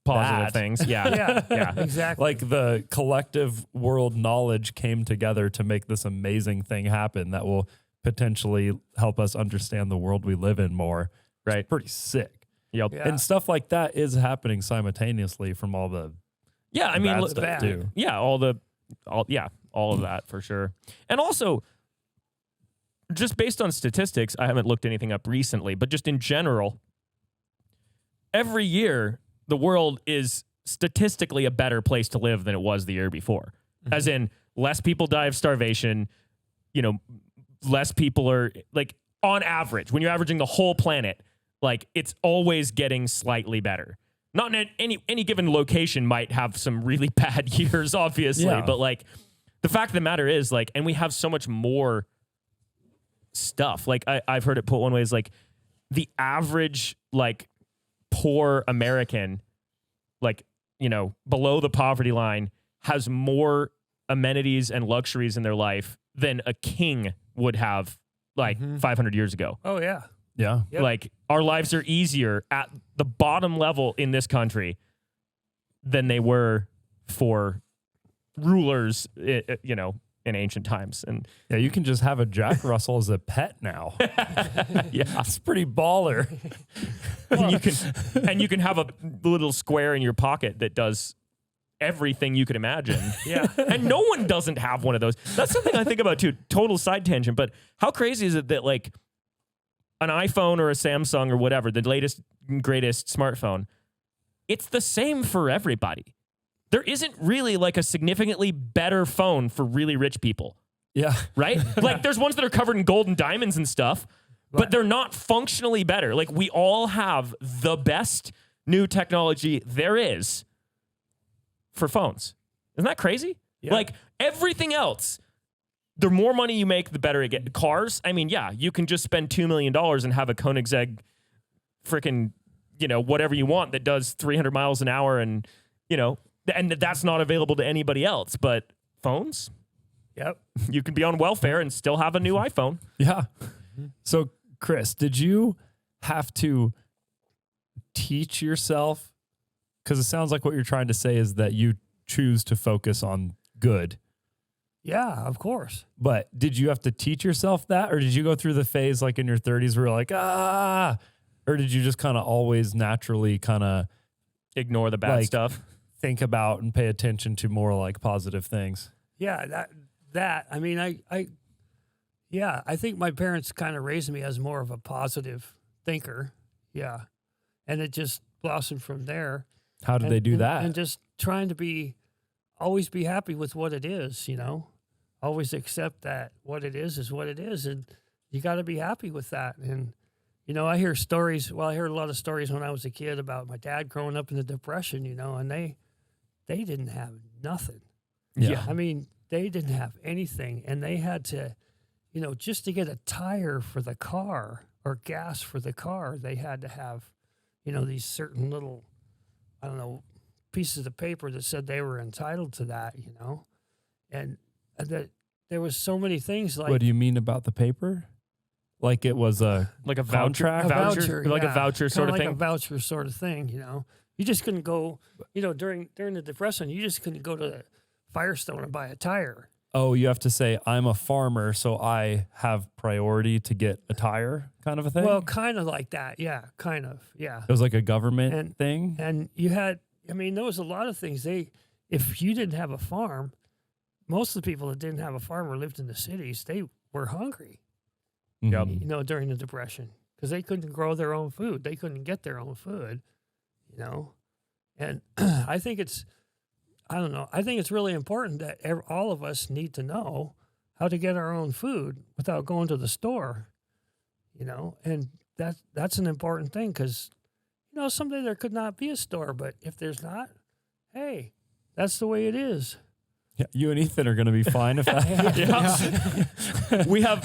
Positive that. things. Yeah. Yeah, exactly. Like the collective world knowledge came together to make this amazing thing happen that will potentially help us understand the world we live in more. Right. It's pretty sick. Yep. Yeah. And stuff like that is happening simultaneously from all the Yeah, I mean, bad look, stuff too. yeah, all of that for sure. And also, just based on statistics, I haven't looked anything up recently, but just in general, every year the world is statistically a better place to live than it was the year before. Mm-hmm. As in, less people die of starvation, less people are, like, on average, when you're averaging the whole planet, like, it's always getting slightly better. Not in any given location might have some really bad years, obviously, but, like, the fact of the matter is, like, and we have so much more stuff. Like, I've heard it put one way is, like, the average, like, poor American, like, below the poverty line has more amenities and luxuries in their life than a king would have like 500 years ago. Oh yeah. Yeah. Yep. Like our lives are easier at the bottom level in this country than they were for rulers, you know, in ancient times. And Yeah, you can just have a Jack Russell as a pet now. yeah, It's pretty baller. and you can have a little square in your pocket that does everything you could imagine. Yeah. And no one doesn't have one of those. That's something I think about too. Total side tangent, but how crazy is it that like an iPhone or a Samsung or whatever, the latest and greatest smartphone, it's the same for everybody. There isn't really like a significantly better phone for really rich people, Yeah. right? Like there's ones that are covered in gold and diamonds and stuff, but they're not functionally better. Like we all have the best new technology there is for phones. Isn't that crazy? Yeah. Like everything else, the more money you make, the better it gets. Cars, I mean, yeah, you can just spend $2 million and have a Koenigsegg freaking, you know, whatever you want that does 300 miles an hour and, you know, and that's not available to anybody else. But phones, Yep. you can be on welfare and still have a new iPhone. Yeah. So, Chris, did you have to teach yourself? Because it sounds like what you're trying to say is that you choose to focus on good. Yeah, of course. But did you have to teach yourself that? Or did you go through the phase like in your 30s where you're like, or did you just kind of always naturally kind of Ignore the bad Like- stuff. think about and pay attention to more like positive things? Yeah, I mean, I think my parents kind of raised me as more of a positive thinker. Yeah. And it just blossomed from there. How did they do that? And just trying to always be happy with what it is, you know, always accept that what it is what it is. And you got to be happy with that. And, you know, I hear I heard a lot of stories when I was a kid about my dad growing up in the Depression, you know, and they didn't have nothing. Yeah. I mean, they didn't have anything, and they had to, you know, just to get a tire for the car or gas for the car, they had to have, you know, these certain little, I don't know, pieces of paper that said they were entitled to that, you know, and that there was so many things like What do you mean about the paper? Like it was a Like a voucher, Contract? like a yeah. voucher sort of Kinda thing. like a voucher sort of thing, you know. You just couldn't go, you know, during the Depression, you just couldn't go to Firestone and buy a tire. oh, you have to say I'm a farmer, so I have priority to get a tire kind of a thing? Well, kind of like that, yeah, kind of, yeah. It was like a government And- thing? And you had, I mean, there was a lot of things. If you didn't have a farm, most of the people that didn't have a farm or lived in the cities, they were hungry, Yep. Mhm. you know, during the Depression because they couldn't grow their own food. They couldn't get their own food, you know. And I think it's really important that all of us need to know how to get our own food without going to the store, you know. And that's an important thing because, you know, someday there could not be a store, but if there's not, hey, that's the way it is. Yeah, you and Ethan are going to be fine if that happens. We have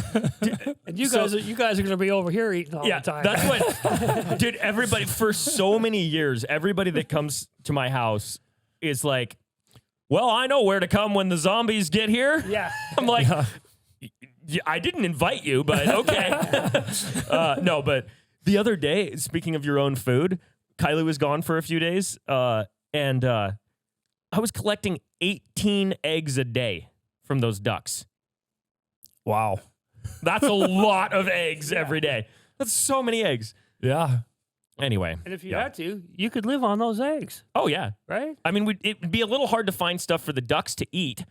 And you guys are going to be over here eating all yeah, the time. that's what, dude, everybody, for so many years, everybody that comes to my house is like, well, I know where to come when the zombies get here. Yeah. I'm like, yeah, I didn't invite you, but okay. No, but the other day, speaking of your own food, Kylie was gone for a few days, and I was collecting 18 eggs a day from those ducks. Wow. That's a lot of eggs every day. That's so many eggs. Yeah. Anyway. And if you yeah. had to, you could live on those eggs, Oh, yeah. right? I mean, it'd be a little hard to find stuff for the ducks to eat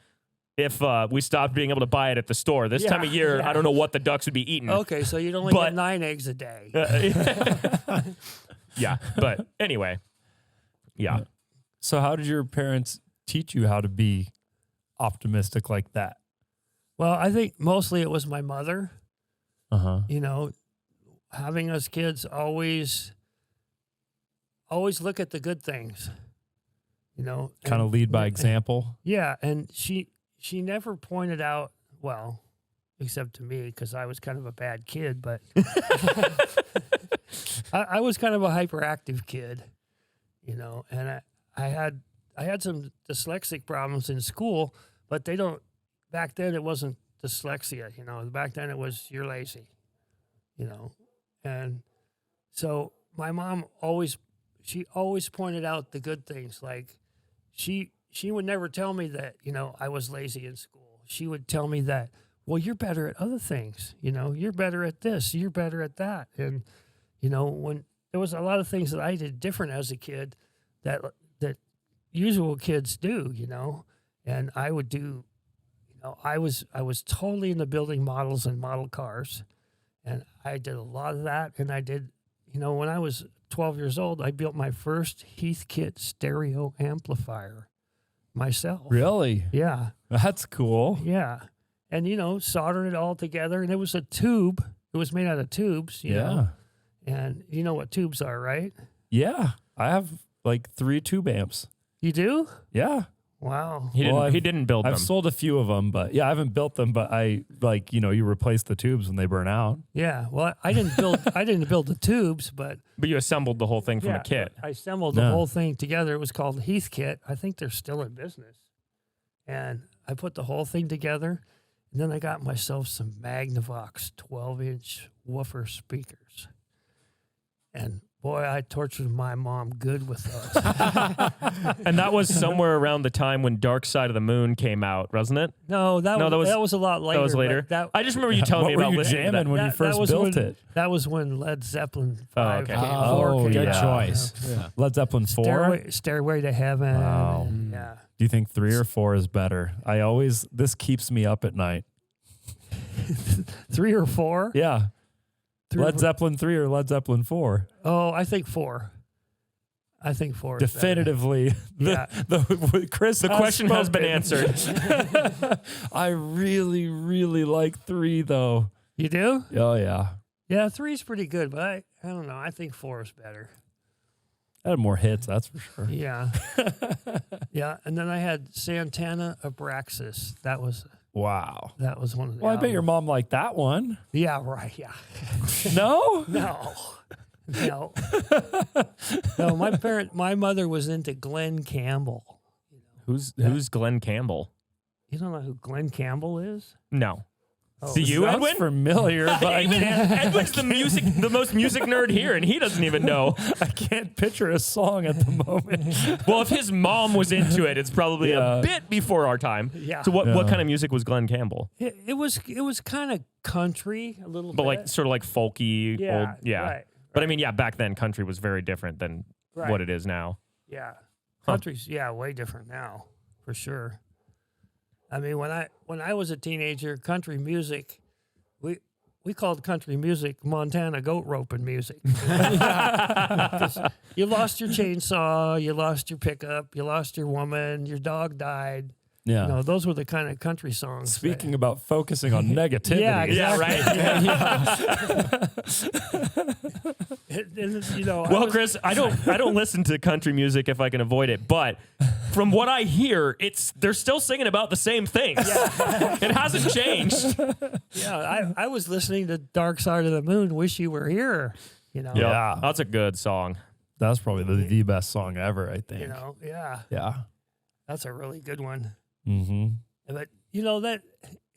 if we stopped being able to buy it at the store. This time of year, yeah. I don't know what the ducks would be eating. Okay, so you'd only But- get 9 eggs a day. Yeah, but anyway. Yeah. So how did your parents teach you how to be optimistic like that? Well, I think mostly it was my mother, Uh-huh. you know, having us kids always look at the good things, you know. Kind of and- lead by example. Yeah, and she never pointed out, well, except to me because I was kind of a bad kid, but I was kind of a hyperactive kid, you know, and I had some dyslexic problems in school, but they don't. Back then, it wasn't dyslexia. Back then it was you're lazy. And so my mom always pointed out the good things. Like she would never tell me that I was lazy in school. She would tell me that, well, you're better at other things. You're better at this. You're better at that. And when there was a lot of things that I did different as a kid that usual kids do. And I would do. I was totally into building models and model cars, and I did a lot of that. And I did, when I was 12 years old, I built my first Heathkit stereo amplifier myself. Really? Yeah. That's cool. Yeah. And, soldered it all together, and it was a tube. It was made out of tubes, you know. And you know what tubes are, right? Yeah. I have like 3 tube amps. You do? Yeah. Wow. He didn't build them. I've sold a few of them, but I haven't built them, but you replace the tubes when they burn out. Yeah. Well, I didn't build the tubes, but But you assembled the whole thing from a kit. I assembled the whole thing together. It was called Heathkit. I think they're still in business. And I put the whole thing together, and then I got myself some Magnavox 12-inch woofer speakers. And boy, I tortured my mom good with those. And that was somewhere around the time when Dark Side of the Moon came out, wasn't it? No, that was a lot later. That was later. But I just remember you telling me What about were you listening to jamming that. when you first built it? That was when Led Zeppelin 5 okay. came, Oh, 4 came good out. choice. Yeah. Lead Zeppelin 4? Stairway to Heaven. Wow. And, yeah. Do you think 3 or 4 is better? This keeps me up at night. 3 or 4? Yeah. 3 or Led 4? Zeppelin 3 or Led Zeppelin 4? Oh, I think 4. I think 4 is better. Definitively. Chris, The question has been answered. I really, really like 3 though. You do? Oh yeah. Yeah, 3 is pretty good, but I don't know. I think 4 is better. I had more hits, that's for sure. Yeah. Yeah, and then I had Santana Abraxas. That was Wow. one of the Well, I bet your albums. mom liked that one. Yeah, right, yeah. No? No. No. No, my mother was into Glenn Campbell. Who's Glenn Campbell? You don't know who Glenn Campbell is? No. Oh, Do you, Sounds Edwin? familiar, but I can't, Edwin's the most music nerd here, and he doesn't even know. I can't picture a song at the moment. Well, if his mom was into it, it's probably a bit before our time. Yeah. So what kind of music was Glenn Campbell? It was kind of country a little But bit. like sort of like folky, Yeah, old, right, But I mean, back then country was very different than Right. what it is now. Yeah. Country's way different now, for sure. I mean, when I was a teenager, country music, we called country music Montana goat roping music. 'Cause you lost your chainsaw, you lost your pickup, you lost your woman, your dog died. Yeah. Those were the kind of country songs. Speaking about focusing on negativity. Yeah, Right. Well, Chris, I don't listen to country music if I can avoid it, but from what I hear, they're still singing about the same things. It hasn't changed. Yeah, I was listening to Dark Side of the Moon, Wish You Were Here, Yeah. That's a good song. That's probably the best song ever, I think. Yeah, Yeah. that's a really good one. Mm-hmm. But that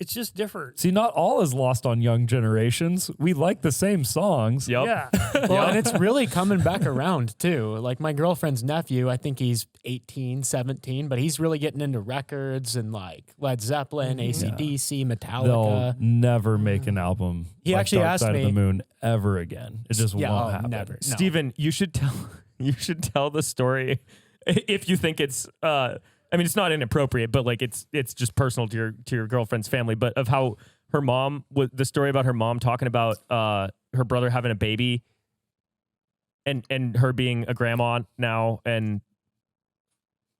it's just different. See, not all is lost on young generations. We like the same songs. Yep. Yeah. Well, and it's really coming back around too. Like my girlfriend's nephew, I think he's 18, 17, but he's really getting into records and like Led Zeppelin, AC/DC, Metallica. They'll never make an album He like actually Dark asked Side of me- the Moon ever again. It just won't happen. never. No. Steven, you should tell the story if you think it's I mean, it's not inappropriate, but like it's just personal to your girlfriend's family, but of how her mom the story about her mom talking about her brother having a baby and her being a grandma now, and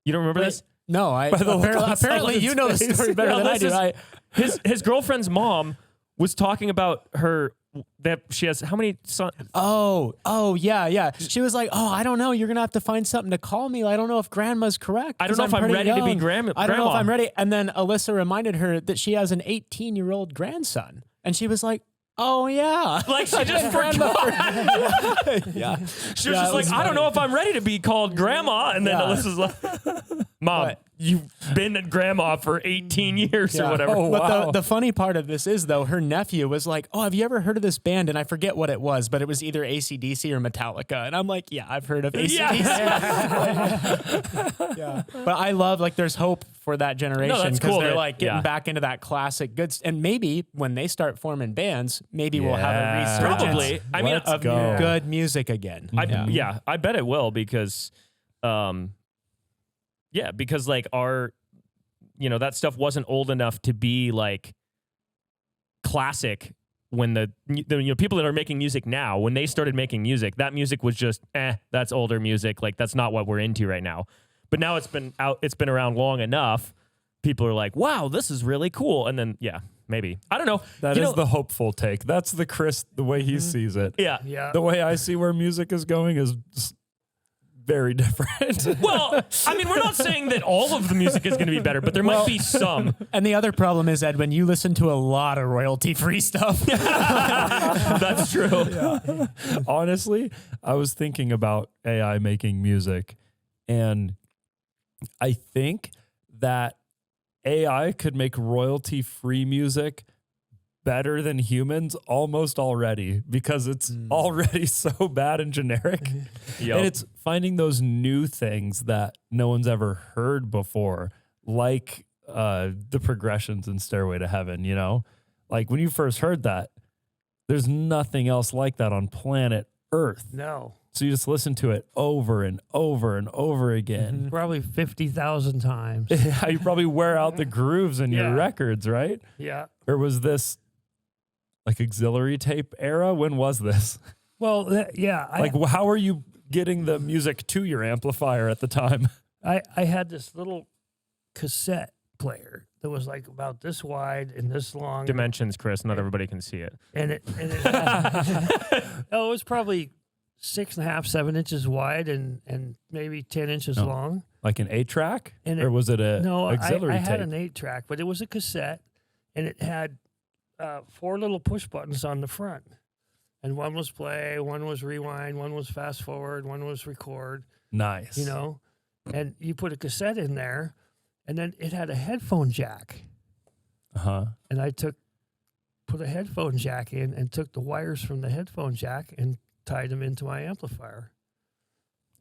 you don't remember this? No, the look on apparently you know the Simon's story better than I do. His girlfriend's mom was talking about her that she has how many sons? Oh, yeah. She was like, I don't know. You're going to have to find something to call me. I don't know if grandma's correct. I don't 'cause know if I'm pretty ready to be young. grandma. I don't know if I'm ready. And then Alyssa reminded her that she has an 18-year-old grandson. And she was like, oh, yeah. Like she just forgot. Yeah. She was just like, I don't know if I'm ready to be called grandma. And then Yeah. Alyssa's like, Mom, But- you've been at grandma for 18 years or whatever. Oh, But wow. the funny part of this is, though, her nephew was like, oh, have you ever heard of this band? And I forget what it was, but it was either AC/DC or Metallica. And I'm like, yeah, I've heard of AC/DC. Yeah. But I love, like, there's hope for that generation that's because cool they're that- like getting yeah. back into that classic good. And maybe when they start forming bands, maybe we'll have a Yeah. resurgence Probably. I mean, Let's of go. good music again. I bet it will because, because like that stuff wasn't old enough to be like classic when the people that are making music now, when they started making music, that music was just, that's older music. Like that's not what we're into right now. But now it's been around long enough. People are like, wow, this is really cool. And then, maybe. I don't know. That is the hopeful take. That's the Chris, the way he sees it. Yeah. Yeah. The way I see where music is going is just very different. Well, I mean, we're not saying that all of the music is going to be better, but there might be some. And the other problem is, Edwin, you listen to a lot of royalty-free stuff. That's true. Honestly, I was thinking about AI making music, and I think that AI could make royalty-free music better than humans almost already because it's already so bad and generic. Yep. And it's finding those new things that no one's ever heard before, like the progressions in Stairway to Heaven, you know? Like when you first heard that, there's nothing else like that on planet Earth. No. So you just listen to it over and over and over again. Probably 50,000 times. You probably wear out the grooves in your Yeah. records, right? Yeah. Or was this like auxiliary tape era? When was this? Well, How are you getting the music to your amplifier at the time? I had this little cassette player that was like about this wide and this long. Dimensions, Chris. Not everybody can see it. And it had, it was probably 6.5, 7 inches wide and maybe 10 inches long. Like an 8-track? And Or was it a No, auxiliary I tape? had an 8-track, but it was a cassette, and it had 4 little push buttons on the front. And one was play, one was rewind, one was fast forward, one was record, Nice. you know. And you put a cassette in there, and then it had a headphone jack. Uh-huh. And I put a headphone jack in and took the wires from the headphone jack and tied them into my amplifier.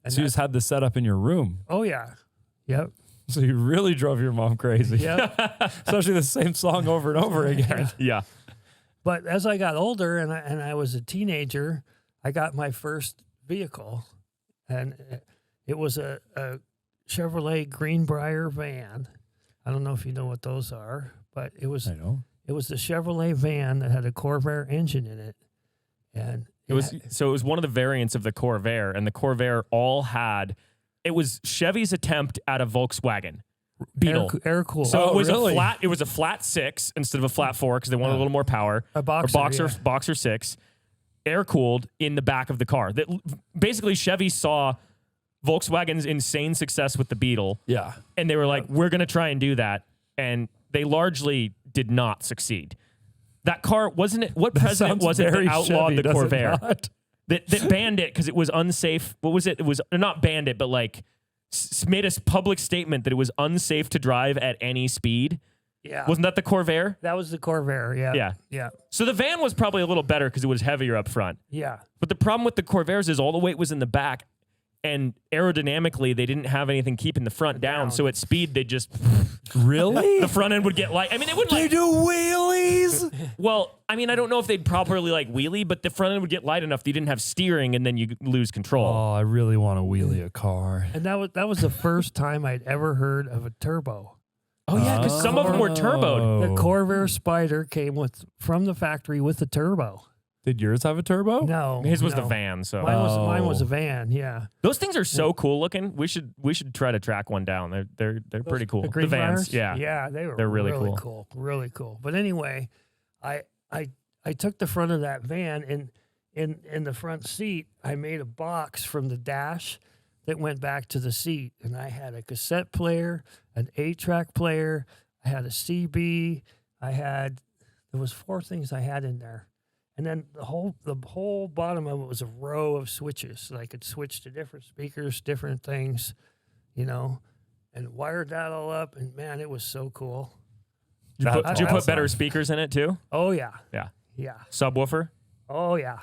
And So you just had this set up in your room. oh, yeah. Yep. So you really drove your mom crazy. Yep. Especially the same song over and over again. Yeah. But as I got older and I was a teenager, I got my first vehicle, and it was a Chevrolet Greenbrier van. I don't know if you know what those are, but it was I know. the Chevrolet van that had a Corvair engine in it, and It was one of the variants of the Corvair, and the Corvair all had. It was Chevy's attempt at a Volkswagen Beetle. air cooled. So it was really? It was a flat 6 instead of a flat 4 because they wanted a little more power. A Boxer, yeah. Boxer 6, air cooled in the back of the car. That basically Chevy saw Volkswagen's insane success with the Beetle, Yeah. and they were like, "We're going to try and do that," and they largely did not succeed. That car wasn't it? What president Sounds was it that very outlawed Chevy, the does it Corvair? not? That banned it because it was unsafe. What was it? It was not banned it, but like made a public statement that it was unsafe to drive at any speed. yeah, Wasn't that the Corvair? that was the Corvair. Yeah, Yeah. yeah, So the van was probably a little better because it was heavier up front. yeah. But the problem with the Corvairs is all the weight was in the back, and aerodynamically they didn't have anything keeping the front down. So at speed they just Really? the front end would get light. I mean, it wouldn't like. do wheelies? Well, I mean, I don't know if they'd properly like wheelie, but the front end would get light enough that you didn't have steering, and then you lose control. Oh, I really want to wheelie a car. And that was the first time I'd ever heard of a turbo. Oh yeah, because some of them were turboed. The Corvair Spider came from the factory with a turbo. Did yours have a turbo? No, His was the no. van, so Mine was a van. Yeah, those things are so cool looking. We should try to track one down. They're pretty cool. The The Greenbriers? vans, yeah. yeah, They're really cool, really cool. But anyway, I took the front of that van and in the front seat, I made a box from the dash that went back to the seat, and I had a cassette player, an 8-track player, I had a CB, there was 4 things I had in there. And then the whole bottom of it was a row of switches. So I could switch to different speakers, different things, you know. and wired that all up. And man, it was so cool. Did you put better speakers in it too? Oh yeah, Yeah. yeah. Subwoofer? Oh yeah.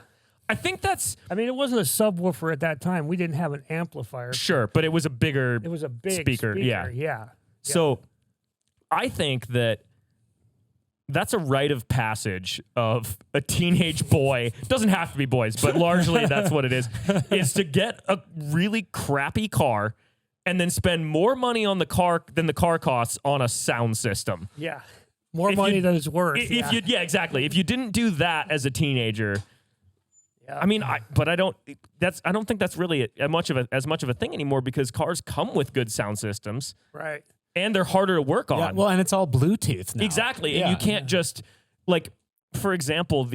I think that's I mean, it wasn't a subwoofer at that time. We didn't have an amplifier. sure, but it was a bigger It was a big speaker. Yeah. yeah. So I think that's a rite of passage of a teenage boy. Doesn't have to be boys, but largely that's what it is to get a really crappy car and then spend more money on the car than the car costs on a sound system. Yeah. More If money you- than it's worth. Yeah, exactly. If you didn't do that as a teenager, Yeah. I mean, I don't think that's really as much of a thing anymore because cars come with good sound systems Right. and they're harder to work on. Yeah, well, and it's all Bluetooth now. Exactly. Yeah. And you can't just like, for example,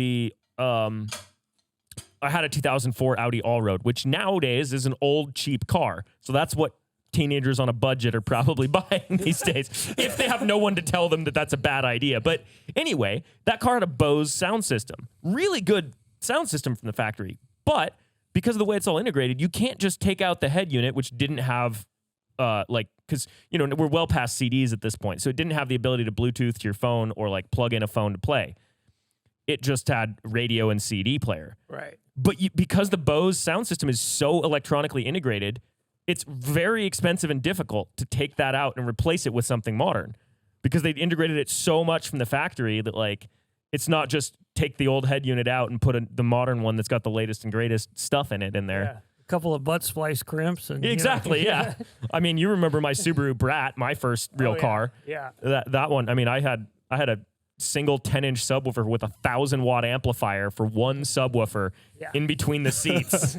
I had a 2004 Audi Allroad, which nowadays is an old cheap car. So that's what teenagers on a budget are probably buying these days if they have no one to tell them that that's a bad idea. But anyway, that car had a Bose sound system, really good sound system from the factory. But because of the way it's all integrated, you can't just take out the head unit, which didn't have because we're well past CDs at this point, so it didn't have the ability to Bluetooth to your phone or like plug in a phone to play. It just had radio and CD player. Right. But because the Bose sound system is so electronically integrated, it's very expensive and difficult to take that out and replace it with something modern because they integrated it so much from the factory that like it's not just take the old head unit out and put the modern one that's got the latest and greatest stuff in it in there. Yeah. A couple of butt splice crimps and Exactly, yeah. I mean, you remember my Subaru Brat, my first real Oh, yeah. car. Yeah. That one. I mean, I had a single 10-inch subwoofer with a 1,000-watt amplifier for one subwoofer in between the seats.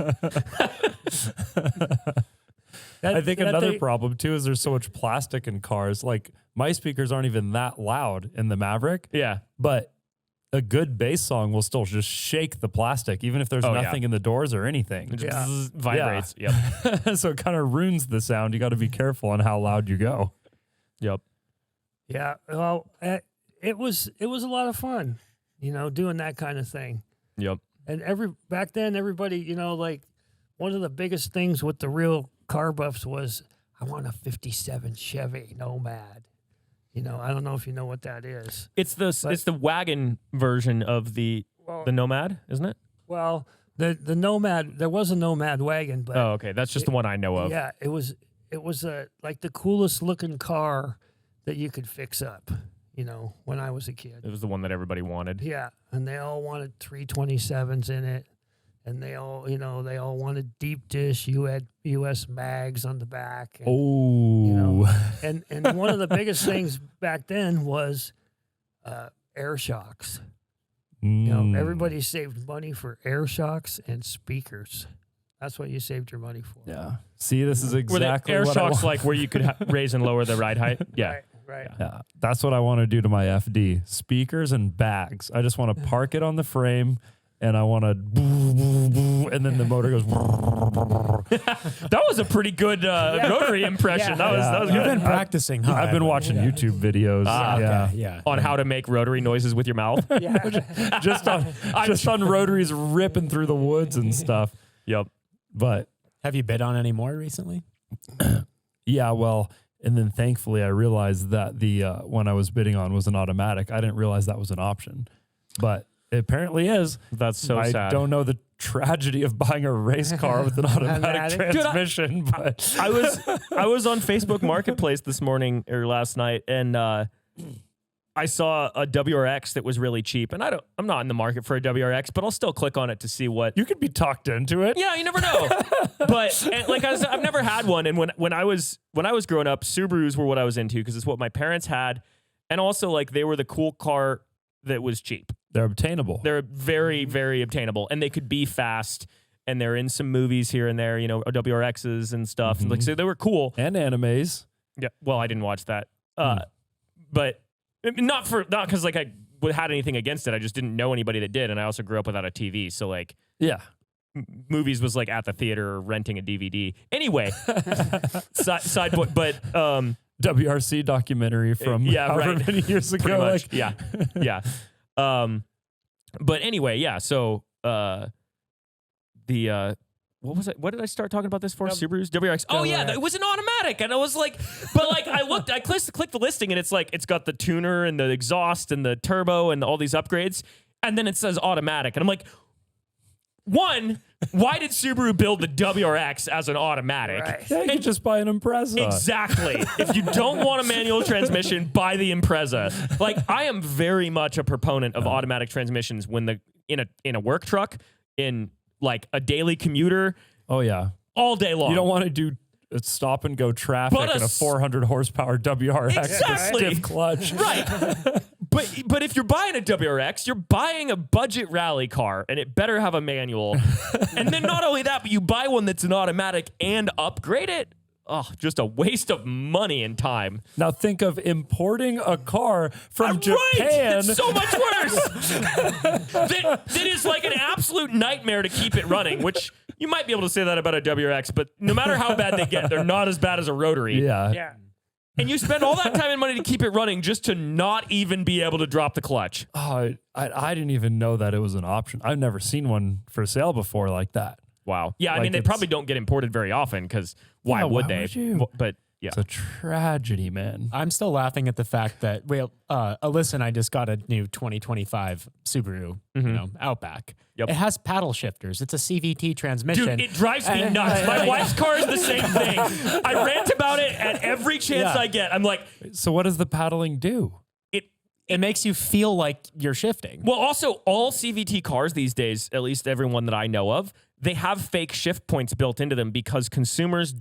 I think another problem too is there's so much plastic in cars. Like my speakers aren't even that loud in the Maverick. Yeah. But a good bass song will still just shake the plastic, even if there's nothing in the doors or anything. It just Yeah. vibrates. Yep. So it kind of ruins the sound. You got to be careful on how loud you go. Yep. Yeah. Well, it was a lot of fun, doing that kind of thing. Yep. And back then, everybody, like one of the biggest things with the real car buffs was, I want a 57 Chevy Nomad. I don't know if you know what that is. It's the wagon version of the Nomad, isn't it? Well, the Nomad, there was a Nomad wagon, but Oh, okay. That's just the one I know of. yeah, it was like the coolest looking car that you could fix up, when I was a kid. It was the one that everybody wanted. Yeah, and they all wanted 327s in it, and they all wanted deep dish US mags on the back. And, Oh, and one of the biggest things back then was air shocks. Everybody saved money for air shocks and speakers. That's what you saved your money for. yeah. See, this is Were exactly the air what I shocks want. like where you could raise and lower the ride height? Yeah. Right. Yeah, that's what I want to do to my FD. Speakers and bags. I just want to park it on the frame, and I want to, and then the motor goes. That was a pretty good rotary impression. Yeah. That was You've good. been practicing, huh? I've been Edwin? watching YouTube videos. Yeah, Okay, yeah. On how to make rotary noises with your mouth. Yeah. just on rotaries ripping through the woods and stuff. Yep. But Have you bid on any more recently? yeah, well, and then thankfully I realized that the one I was bidding on was an automatic. I didn't realize that was an option, but it apparently is. That's so I sad. don't know the tragedy of buying a race car with an automatic Automatic. transmission, but I was on Facebook Marketplace this morning or last night, and I saw a WRX that was really cheap. And I'm not in the market for a WRX, but I'll still click on it to see what. you could be talked into it. Yeah, you never know. But like I've never had one, and when I was growing up, Subarus were what I was into because it's what my parents had, and also like they were the cool car that was cheap. They're obtainable. They're very, very obtainable, and they could be fast. And they're in some movies here and there, WRXs and stuff. Mm-hmm. Like, so they were cool. and animes. Yeah. Well, I didn't watch that. But not because like I had anything against it. I just didn't know anybody that did, and I also grew up without a TV. So like, Yeah. movies was like at the theater or renting a DVD. Anyway, side point, but WRC documentary from however many years ago. pretty much. Like, Yeah. But anyway, yeah. So the what was it? What did I start talking about this for? Subaru's WRX. Oh yeah, it was an automatic, and I was like, but like I clicked the listing, and it's like it's got the tuner and the exhaust and the turbo and all these upgrades, and then it says automatic, and I'm like, one, why did Subaru build the WRX as an automatic? Right. Yeah, you could just buy an Impreza. Exactly. If you don't want a manual transmission, buy the Impreza. Like I am very much a proponent of automatic transmissions when in a work truck, in like a daily commuter. Oh yeah, all day long. You don't want to do stop and go traffic in a 400 horsepower WRX exactly. with stiff clutch. Right. But if you're buying a WRX, you're buying a budget rally car, and it better have a manual. And then not only that, but you buy one that's an automatic and upgrade it. Oh, just a waste of money and time. Now think of importing a car from Japan. Right. It's so much worse. that is like an absolute nightmare to keep it running, which you might be able to say that about a WRX, but no matter how bad they get, they're not as bad as a rotary. Yeah. And you spend all that time and money to keep it running just to not even be able to drop the clutch. Oh, I didn't even know that it was an option. I've never seen one for sale before like that. Wow. Yeah, I Like mean, they probably don't get imported very often because why would they? But yeah. It's a tragedy, man. I'm still laughing at the fact that Alyssa and I just got a new 2025 Subaru, Outback. Yep. It has paddle shifters. It's a CVT transmission. Dude, it drives me nuts. My wife's car is the same thing. I rant about it at every chance I get. I'm like, So what does the paddling do? it makes you feel like you're shifting. well, also all CVT cars these days, at least everyone that I know of, they have fake shift points built into them because consumers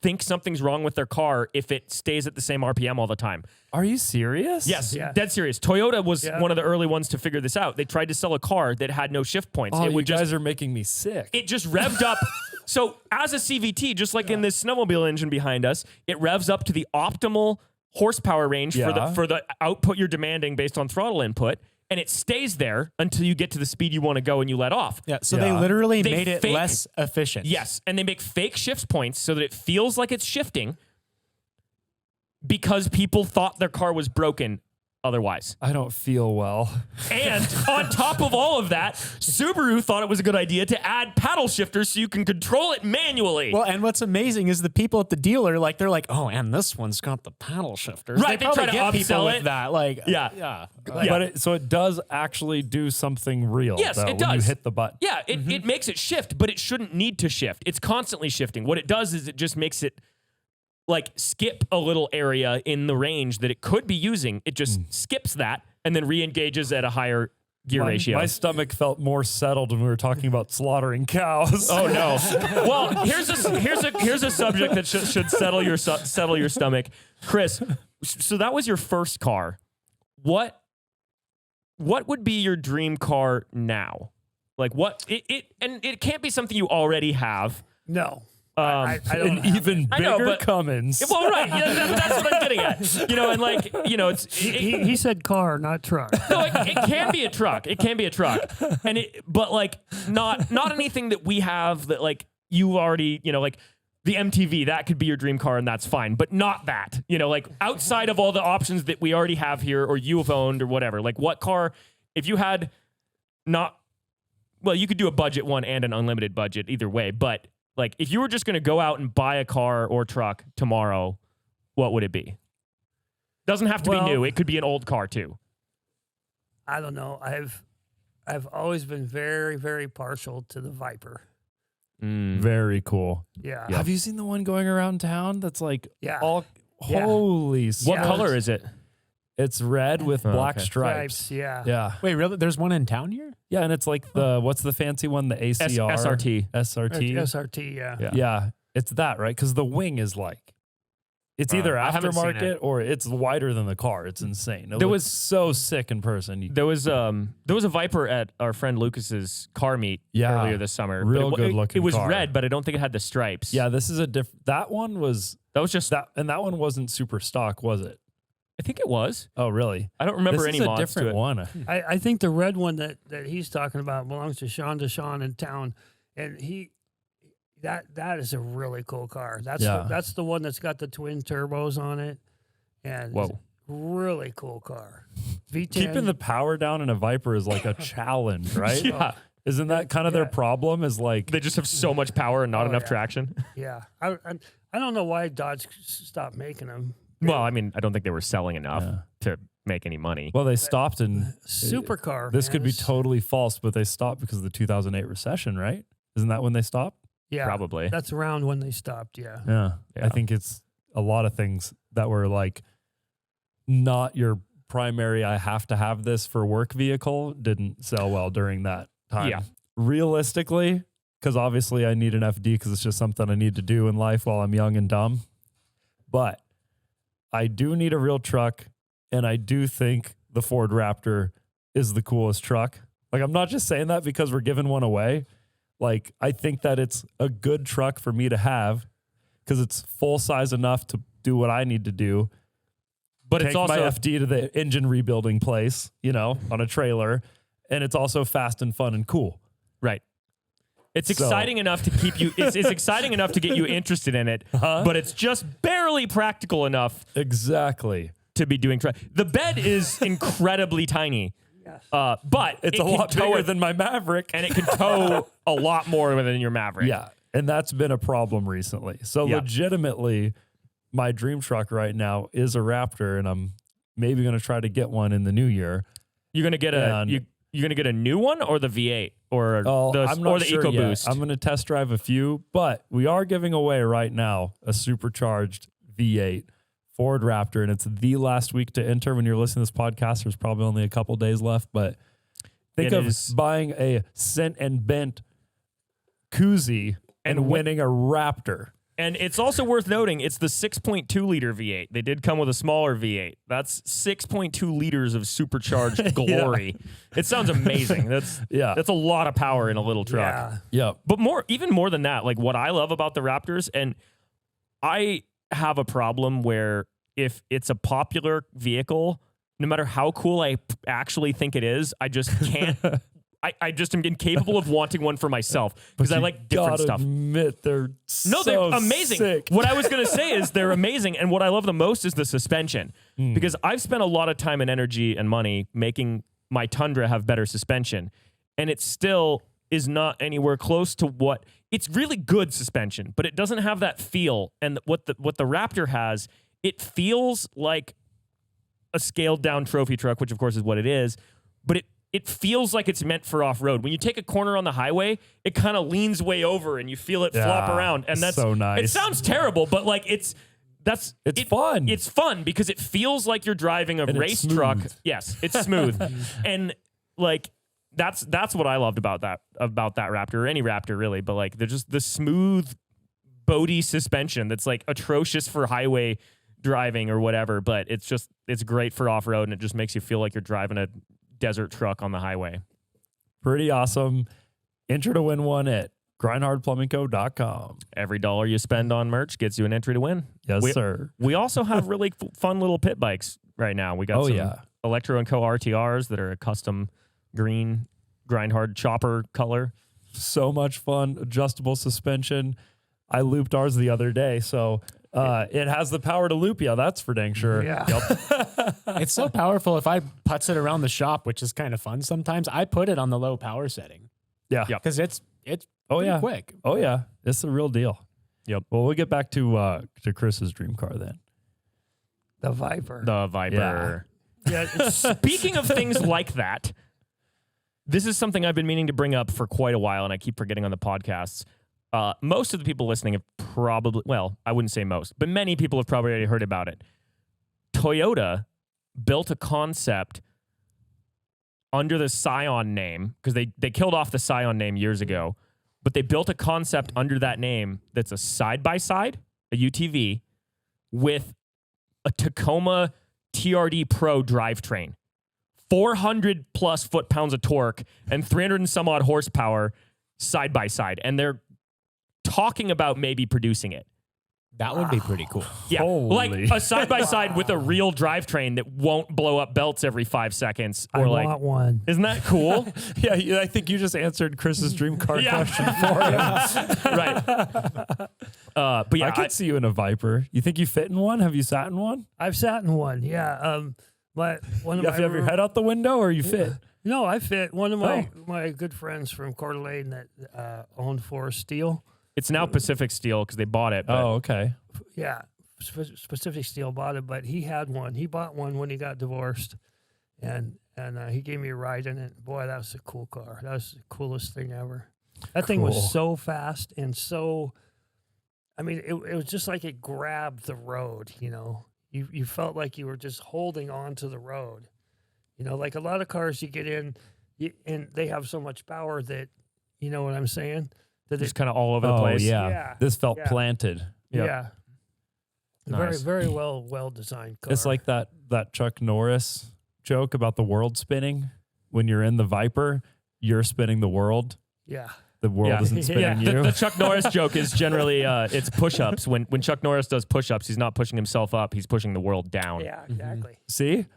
think something's wrong with their car if it stays at the same RPM all the time. Are you serious? Yes, Yeah. dead serious. Toyota was one of the early ones to figure this out. They tried to sell a car that had no shift points. Oh, It you would guys are making me sick. it just revved up. So as a CVT, just like in this snowmobile engine behind us, it revs up to the optimal horsepower range for the output you're demanding based on throttle input, and it stays there until you get to the speed you want to go and you let off. Yeah, so they literally They made it fake- less efficient. Yes, and they make fake shift points so that it feels like it's shifting because people thought their car was broken otherwise. I don't feel well. And on top of all of that, Subaru thought it was a good idea to add paddle shifters so you can control it manually. Well, and what's amazing is the people at the dealer, like, they're like, oh, and this one's got the paddle shifters. Right, they probably try to get people upsell with it. that. Like, Yeah. But so it does actually do something real. Yes, though, it does. When you hit the button. Yeah, it makes it shift, but it shouldn't need to shift. It's constantly shifting. What it does is it just makes it like skip a little area in the range that it could be using. It just skips that and then re-engages at a higher gear ratio. My stomach felt more settled when we were talking about slaughtering cows. Oh no! Well, here's a subject that should settle your stomach, Chris. So that was your first car. What would be your dream car now? Like what? It can't be something you already have. No. I don't An even I know, bigger but- Cummins. Well, right. Yeah, that's what I'm getting at. And like, he said car, not truck. no, it can be a truck. It can be a truck, but like not anything that we have that like you already, like the MTV, that could be your dream car and that's fine, but not that, like outside of all the options that we already have here or you have owned or whatever. Like what car, if you had you could do a budget one and an unlimited budget either way, but like if you were just going to go out and buy a car or truck tomorrow, what would it be? Doesn't have to be new. It could be an old car too. I don't know. I've always been very, very partial to the Viper. Very cool. Yeah. Have you seen the one going around town that's like all Yeah. holy What smokes. color is it? It's red with black okay. stripes. Yeah. Yeah. Wait, really? There's one in town here? Yeah, and it's like what's the fancy one? The ACR? SRT. SRT. SRT, yeah. Yeah. It's that, right? Because the wing is like, it's either I haven't seen aftermarket it. or it's wider than the car. It's insane. It There looks was- so sick in person. There was a Viper at our friend Lucas's car meet Yeah. earlier this summer. Real but good looking It was car. red, but I don't think it had the stripes. Yeah, this is a different. That one was That was just that, and that one wasn't super stock, was it? I think it was. Oh, really? I don't remember this any is a mods different to it. one. I think the red one that he's talking about belongs to Sean Deshawn in town, and that is a really cool car. That's the one that's got the twin turbos on it, and Whoa. really cool car. V10. Keeping the power down in a Viper is like a challenge, right? Yeah. Isn't that kind of their problem? Is like They just have so much power and not enough yeah. traction. Yeah, I don't know why Dodge stopped making them. Well, I mean, I don't think they were selling enough to make any money. well, they stopped and Supercar. this man, could be it's- totally false, but they stopped because of the 2008 recession, right? Isn't that when they stopped? Yeah, Probably. That's around when they stopped. Yeah. Yeah. Yeah. I think it's a lot of things that were like not your primary, I have to have this for work vehicle didn't sell well during that time. Yeah. Realistically, because obviously I need an FD because it's just something I need to do in life while I'm young and dumb. But I do need a real truck. And I do think the Ford Raptor is the coolest truck. Like, I'm not just saying that because we're giving one away. Like, I think that it's a good truck for me to have because it's full size enough to do what I need to do. But Take it's also my FD to the engine rebuilding place, you know, on a trailer. And it's also fast and fun and cool. right. It's So- exciting enough to keep you. It's exciting enough to get you interested in it, but it's just barely practical enough Exactly. to be doing. The bed is incredibly tiny, but It's it a can lot tow bigger it, than my Maverick. and it can tow a lot more than your Maverick. Yeah. And that's been a problem recently. So Yeah. legitimately, my dream truck right now is a Raptor, and I'm maybe going to try to get one in the new year. You're gonna get a And- you're gonna get a new one or the V8 or Oh, the I'm not or the sure EcoBoost. yet. I'm going to test drive a few, but we are giving away right now a supercharged V8 Ford Raptor, and it's the last week to enter. When you're listening to this podcast, there's probably only a couple days left, but think It of is- buying a Cent and Bent koozie and winning a Raptor. And it's also worth noting, it's the 6.2 liter V8. They did come with a smaller V8. That's 6.2 liters of supercharged glory. It sounds amazing. That's a lot of power in a little truck. Yeah. Yeah. But even more than that, like what I love about the Raptors, and I have a problem where if it's a popular vehicle, no matter how cool I actually think it is, I just can't. I just am incapable of wanting one for myself because I like different gotta stuff. Admit they're No, they're so amazing. sick. What I was going to say is they're amazing. And what I love the most is the suspension because I've spent a lot of time and energy and money making my Tundra have better suspension. And it still is not anywhere close to what it's really good suspension, but it doesn't have that feel. And what the Raptor has, it feels like a scaled down trophy truck, which of course is what it is, but it feels like it's meant for off-road. When you take a corner on the highway, it kind of leans way over and you feel it flop Yeah, around. And that's so nice. It sounds terrible, but like it's fun. It's fun because it feels like you're driving a And it's race truck. smooth. Yes, it's smooth. And like that's what I loved about that Raptor, or any Raptor really, but like they're just the smooth boaty suspension that's like atrocious for highway driving or whatever, but it's great for off-road and it just makes you feel like you're driving a desert truck on the highway. Pretty awesome. Enter to win one at grindhardplumbingco.com. Every dollar you spend on merch gets you an entry to win. Yes, sir. We also have really fun little pit bikes right now. We got some Electro & Co. RTRs that are a custom green Grindhard chopper color. So much fun. Adjustable suspension. I looped ours the other day, so it has the power to loop you. That's for dang sure. Yeah. It's so powerful. If I putz it around the shop, which is kind of fun sometimes, I put it on the low power setting Yeah. Yep. because it's Oh, pretty yeah. quick. Oh, yeah. It's the real deal. Yep. Well, we'll get back to Chris's dream car then. The Viper. The Viper. Yeah. It's, Speaking of things like that, this is something I've been meaning to bring up for quite a while, and I keep forgetting on the podcasts. Most of the people listening have probably, well, I wouldn't say most, but many people have probably already heard about it. Toyota built a concept under the Scion name, because they killed off the Scion name years ago, but they built a concept under that name that's a side-by-side, a UTV, with a Tacoma TRD Pro drivetrain. 400 plus foot-pounds of torque and 300 and some odd horsepower side by side. And they're talking about maybe producing it. That would be pretty cool. Yeah, Holy. like a side by side with a real drivetrain that won't blow up belts every 5 seconds. I Or like, want one. isn't that cool? Yeah, I think you just answered Chris's dream car Yeah. question for him. Right. But yeah, I could see you in a Viper. You think you fit in one? Have you sat in one? I've sat in one. Yeah. But one of You have my to have your head out the window or you fit? No, I fit. One of my good friends from Coeur d'Alene that owned Forest Steel. It's now Pacific Steel because they bought it. But Oh, okay. Yeah, Pacific Steel bought it, but he had one. He bought one when he got divorced, and he gave me a ride in it. Boy, that was a cool car. That was the coolest thing ever. That thing Cool. was so fast and so. I mean, it was just like it grabbed the road. You know, you felt like you were just holding on to the road. You know, like a lot of cars you get in, and they have so much power that, you know what I'm saying? That just kind of all over the place. Yeah. Yeah. This felt Yeah. planted. Yep. Yeah. Nice. Very well designed car. It's like that Chuck Norris joke about the world spinning. When you're in the Viper, you're spinning the world. yeah. The world isn't spinning you. The Chuck Norris joke is generally it's push-ups. When Chuck Norris does push-ups, he's not pushing himself up; he's pushing the world down. Yeah, exactly. See?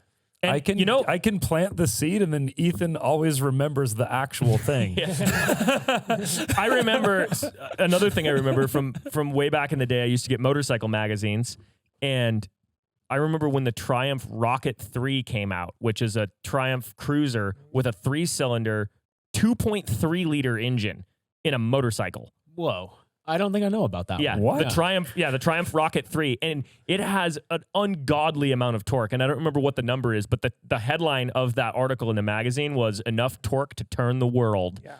And, I can, you know, I can plant the seed, and then Ethan always remembers the actual thing. I remember another thing I remember from way back in the day. I used to get motorcycle magazines, and I remember when the Triumph Rocket 3 came out, which is a Triumph cruiser with a 3-cylinder, 2.3 liter engine in a motorcycle. Whoa. I don't think I know about that Yeah, one. What? the Triumph Rocket 3, and it has an ungodly amount of torque, and I don't remember what the number is, but the headline of that article in the magazine was "Enough torque to turn the world." Yeah.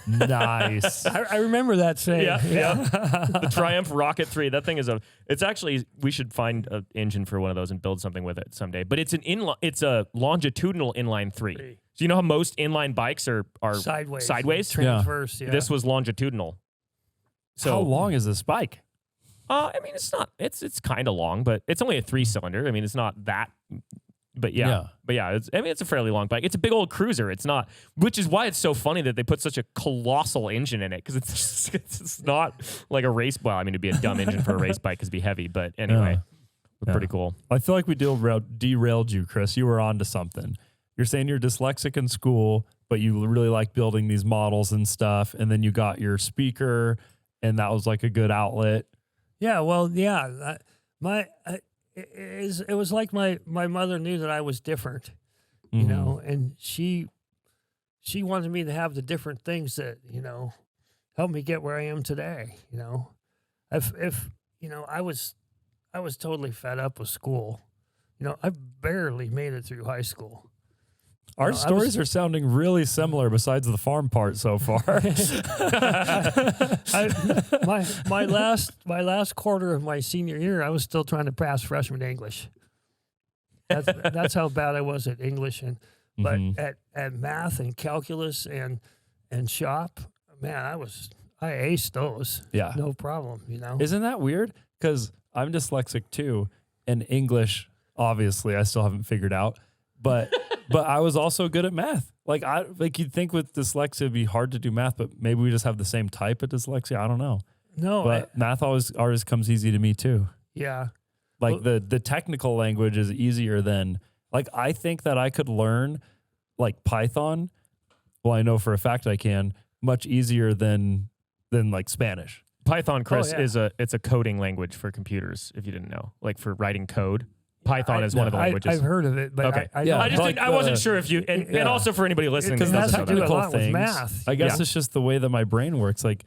Nice. I remember that saying. Yeah. The Triumph Rocket 3. That thing is it's actually, we should find an engine for one of those and build something with it someday. But it's a longitudinal inline 3. So you know how most inline bikes are sideways? Transverse, yeah. This was longitudinal. So How long is this bike? I mean, it's kind of long, but it's only a 3-cylinder. I mean, it's not that, but yeah. It's a fairly long bike. It's a big old cruiser. It's not, which is why it's so funny that they put such a colossal engine in it. Cause it's not like a race. Well, I mean, it'd be a dumb engine for a race bike cause it'd be heavy, but anyway, pretty cool. I feel like we derailed you, Chris. You were on to something. You're saying you're dyslexic in school, but you really like building these models and stuff. And then you got your speaker, and that was like a good outlet. Yeah, well, yeah. It was like my mother knew that I was different, you know, and she wanted me to have the different things that, you know, helped me get where I am today. You know, if you know, I was totally fed up with school. You know, I barely made it through high school. Our stories are sounding really similar besides the farm part so far. My last quarter of my senior year, I was still trying to pass freshman English. That's how bad I was at English, but at math and calculus and shop, man, I aced those. Yeah. No problem, you know. Isn't that weird? Because I'm dyslexic too, and English, obviously, I still haven't figured out. But I was also good at math. Like you'd think with dyslexia it'd be hard to do math, but maybe we just have the same type of dyslexia. I don't know. No, but math always comes easy to me too. Yeah. Like the technical language is easier than, like, I think that I could learn like Python. Well, I know for a fact I can, much easier than like Spanish. Python, Chris, is a coding language for computers. If you didn't know, like for writing code. Python is one of the languages. I've heard of it, but okay. I wasn't sure if you, and also for anybody listening, because that that's doesn't to know do a that. lot with math. I guess it's just the way that my brain works. Like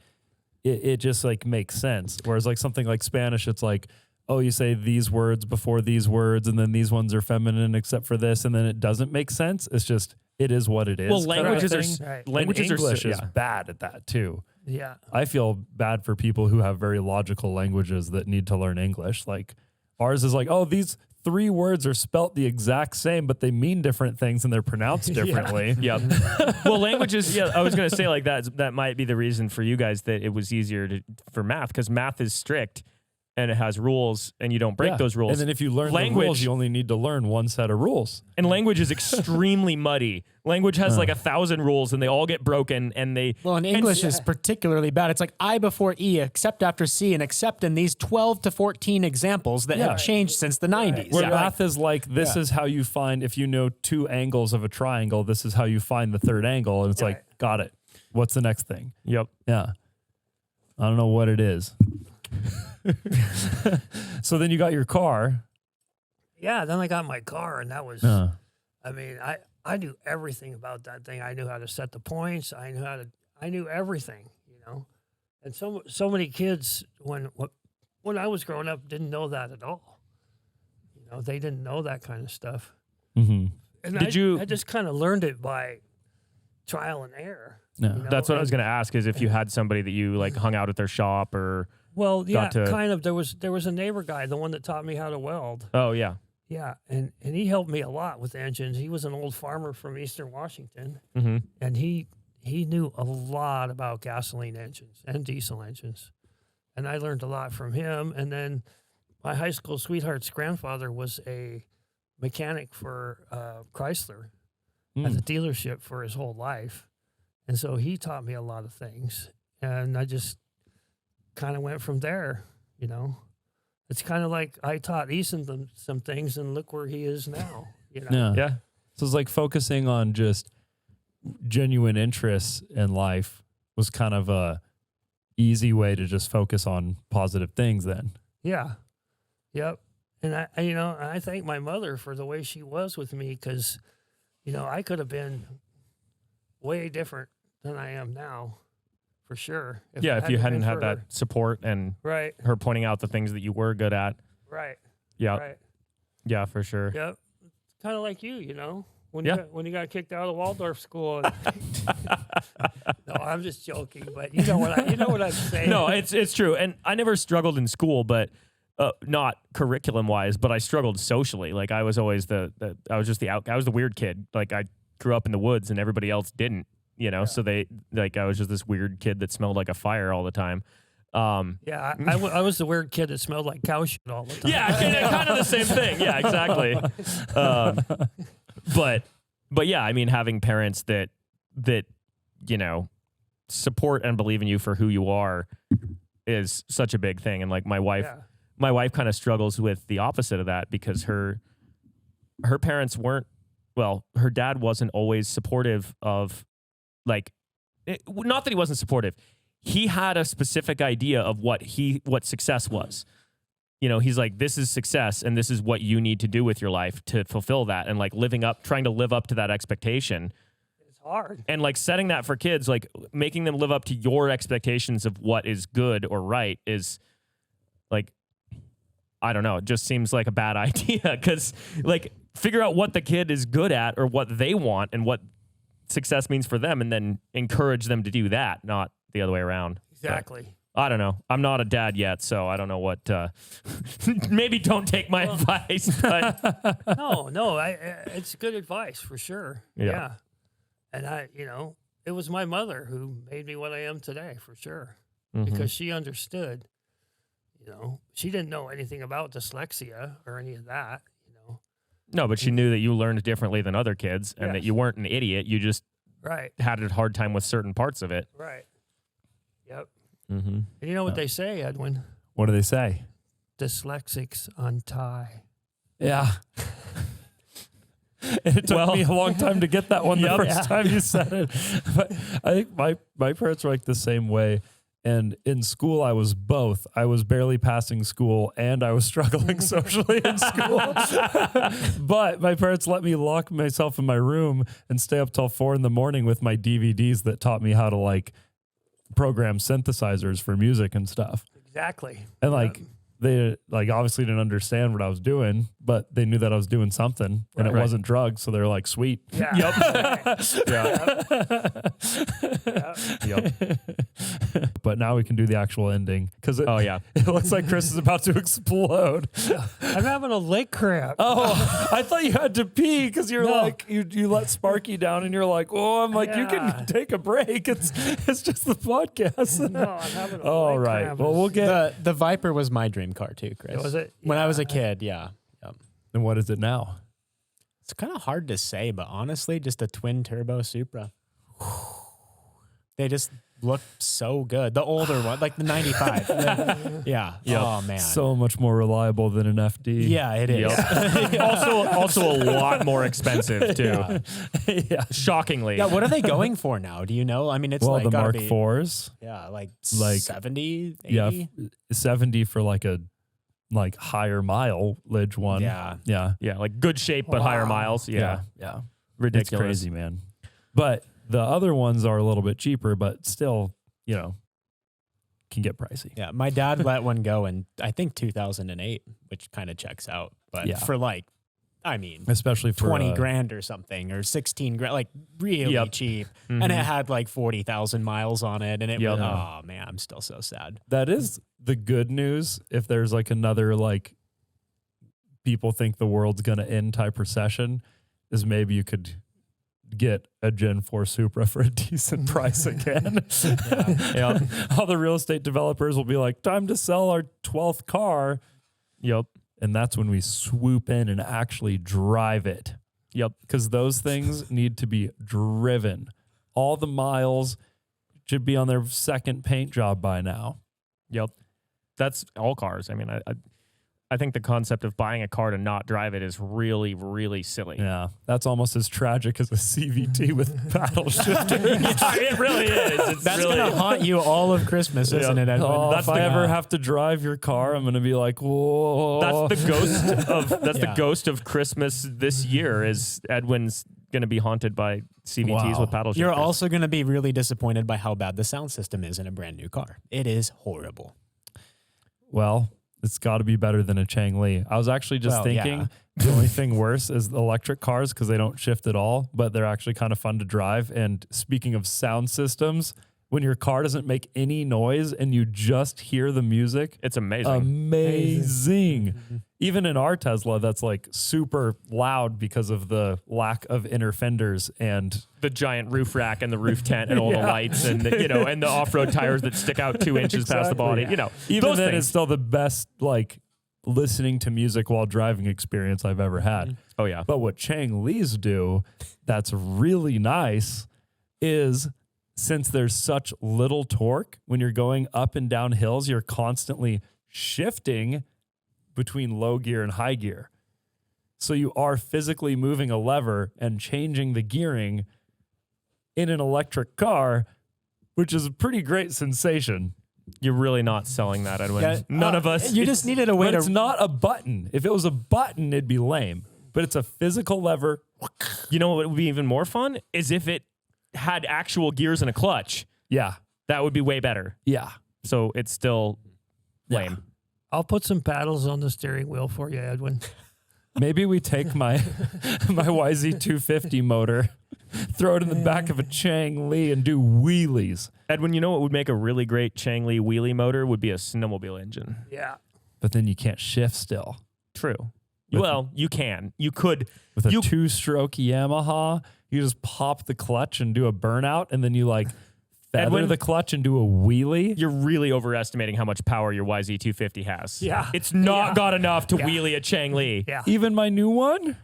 it just like makes sense. Whereas like something like Spanish, it's like, oh, you say these words before these words, and then these ones are feminine except for this, and then it doesn't make sense. It's just, it is what it is. Well, languages English are is bad at that too. Yeah. I feel bad for people who have very logical languages that need to learn English. Like ours is like, oh, these 3 words are spelt the exact same, but they mean different things and they're pronounced differently. Yeah. Well, languages, I was going to say like that might be the reason for you guys that it was easier for math, because math is strict and it has rules and you don't break those rules. And then if you learn the rules, you only need to learn one set of rules. And language is extremely muddy. Language has like 1,000 rules and they all get broken and they... Well, and English is particularly bad. It's like I before E, except after C, and except in these 12 to 14 examples that have changed since the 90s. Where math is like, this is how you find, if you know 2 angles of a triangle, this is how you find the 3rd angle. And it's like, got it. What's the next thing? Yep. Yeah. I don't know what it is. So then you got your car. Yeah, then I got my car, and that was, I mean, I knew everything about that thing. I knew how to set the points. I knew everything, you know. And so many kids when I was growing up didn't know that at all. You know, they didn't know that kind of stuff. Mm-hmm. And I just kind of learned it by trial and error. Yeah. you know? That's what I was And- going to ask is if you had somebody that you like hung out at their shop or, Well, yeah, got to- kind of. There was a neighbor guy, the one that taught me how to weld. oh yeah. Yeah, and he helped me a lot with engines. He was an old farmer from Eastern Washington, Mm-hmm. and he knew a lot about gasoline engines and diesel engines. And I learned a lot from him. And then my high school sweetheart's grandfather was a mechanic for Chrysler at the dealership for his whole life. And so he taught me a lot of things. And I just kind of went from there, you know. It's kind of like I taught Eason some things, and look where he is now, you know. Yeah. Yeah. So it's like focusing on just genuine interests in life was kind of a easy way to just focus on positive things then. Yeah. Yep. And I thank my mother for the way she was with me, because, you know, I could have been way different than I am now, for sure. If you hadn't been had for that her. support and Right. her pointing out the things that you were good at. Right. Yeah. Right. Yeah, for sure. Yep. Kind of like you know, when Yeah. you got kicked out of Waldorf school. No, I'm just joking, but you know what I'm saying. No, it's true. And I never struggled in school, but not curriculum wise, but I struggled socially. Like I was always I was just I was the weird kid. Like I grew up in the woods and everybody else didn't, you know? So I was just this weird kid that smelled like a fire all the time. Yeah, I was the weird kid that smelled like cow shit all the time. Yeah, kind of the same thing. Yeah, exactly. But yeah, I mean, having parents that you know support and believe in you for who you are is such a big thing. And like my wife kind of struggles with the opposite of that, because her parents weren't, well, her dad wasn't always supportive of, like, not that he wasn't supportive. He had a specific idea of what success was. You know, he's like, this is success and this is what you need to do with your life to fulfill that. And like trying to live up to that expectation. It's hard. And like setting that for kids, like making them live up to your expectations of what is good or right is like, I don't know, it just seems like a bad idea, because like figure out what the kid is good at or what they want and what success means for them, and then encourage them to do that, not the other way around. Exactly. But I don't know. I'm not a dad yet, so I don't know what. Maybe don't take my advice. But No, it's good advice for sure. Yeah. And it was my mother who made me what I am today, for sure, Mhm. because she understood. You know, she didn't know anything about dyslexia or any of that. You know, No, but she knew that you learned differently than other kids, and that Yes. you weren't an idiot. You just right, had a hard time with certain parts of it. right. Yep. Mm-hmm. And you know what they say, Edwin? What do they say? Dyslexics untie. Yeah. It took me a long time to get that one the Yep. first time you said it. But I think my parents were like the same way. And in school, I was both. I was barely passing school and I was struggling socially in school. But my parents let me lock myself in my room and stay up till 4 a.m. with my DVDs that taught me how to like program synthesizers for music and stuff. Exactly. And like they like obviously didn't understand what I was doing, but they knew that I was doing something and it Right. wasn't drugs. So they're like, sweet. Yeah. Yep. But now we can do the actual ending because Oh yeah. it looks like Chris is about to explode. I'm having a leg cramp. Oh, I thought you had to pee because you're No. like you let Sparky down and you're like, oh, I'm like, you Yeah. can take a break. It's just the podcast. No, I'm having a All leg right. cramp. Well, we'll get. The Viper was my dream car too, Chris. Was it? When I was a Yeah. kid, yeah. And what is it now? It's kind of hard to say, but honestly, just a twin turbo Supra. They just look so good. The older one, like the 95. Yeah. Yep. Oh man. So much more reliable than an FD. yeah, it is. Yep. also a lot more expensive too. Yeah. Shockingly. Yeah, what are they going for now? Do you know? I mean, it's Well, like the gotta Mark be, IVs. Yeah, like Like- 70, 80? Yeah, 70 for like a higher mileage one. Yeah. Yeah. Yeah, like good shape but higher Wow. miles. Yeah. Yeah. ridiculous. It's crazy, man. But the other ones are a little bit cheaper, but still, can get pricey. Yeah, my dad let one go in, I think, 2008, which kind of checks out. But Yeah. for Especially for 20 grand or something, or 16 grand, like really Yep. cheap. Mhm. And it had like 40,000 miles on it. And it Yep. was, oh man, I'm still so sad. That is the good news. If there's like another people think the world's gonna end type recession, is maybe you could get a Gen 4 Supra for a decent price again. Yeah. All the real estate developers will be like, time to sell our 12th car. Yep. And that's when we swoop in and actually drive it. Yep. Because those things need to be driven. All the miles should be on their second paint job by now. Yep. That's all cars. I mean, I think the concept of buying a car to not drive it is really, really silly. Yeah, that's almost as tragic as a CVT with paddle shifter. Yeah, it really is. That's really, going to haunt you all of Christmas, isn't it, Edwin? Oh, That's if I the- ever have to drive your car, I'm going to be like, whoa. That's the ghost of the Yeah. ghost of Christmas this year. Is Edwin's going to be haunted by CVTs Wow. with paddle shifters? You're also going to be really disappointed by how bad the sound system is in a brand new car. It is horrible. Well, it's got to be better than a Chang Li. I was actually just Well, thinking the only thing worse is the electric cars because they don't shift at all, but they're actually kind of fun to drive. And speaking of sound systems, when your car doesn't make any noise and you just hear the music, It's amazing. amazing. Even in our Tesla, that's like super loud because of the lack of inner fenders and The giant roof rack and the roof tent and all the lights and and the off-road tires that stick out 2 inches past the body. even those then things. it's still the best listening to music while driving experience I've ever had. Oh yeah. But what Chang Li's do that's really nice is since there's such little torque, when you're going up and down hills, you're constantly shifting between low gear and high gear. So you are physically moving a lever and changing the gearing in an electric car, which is a pretty great sensation. You're really not selling that, Edwin. Yeah, None of us. You just needed a way But to. it's not a button. If it was a button, it'd be lame. But it's a physical lever. You know what would be even more fun is if it had actual gears and a clutch. Yeah. That would be way better. Yeah. So it's still lame. I'll put some paddles on the steering wheel for you, Edwin. Maybe we take my YZ250 motor, throw it in the back of a Chang Li and do wheelies. Edwin, you know what would make a really great Chang Li wheelie motor would be a snowmobile engine. Yeah. But then you can't shift still. True. With- Well, you can. You could. With a You- 2-stroke Yamaha, you just pop the clutch and do a burnout, and then you feather Edwin- the clutch and do a wheelie. You're really overestimating how much power your YZ250 has. Yeah. It's not Yeah. got enough to Yeah. wheelie a Chang Li. Yeah. Even my new one?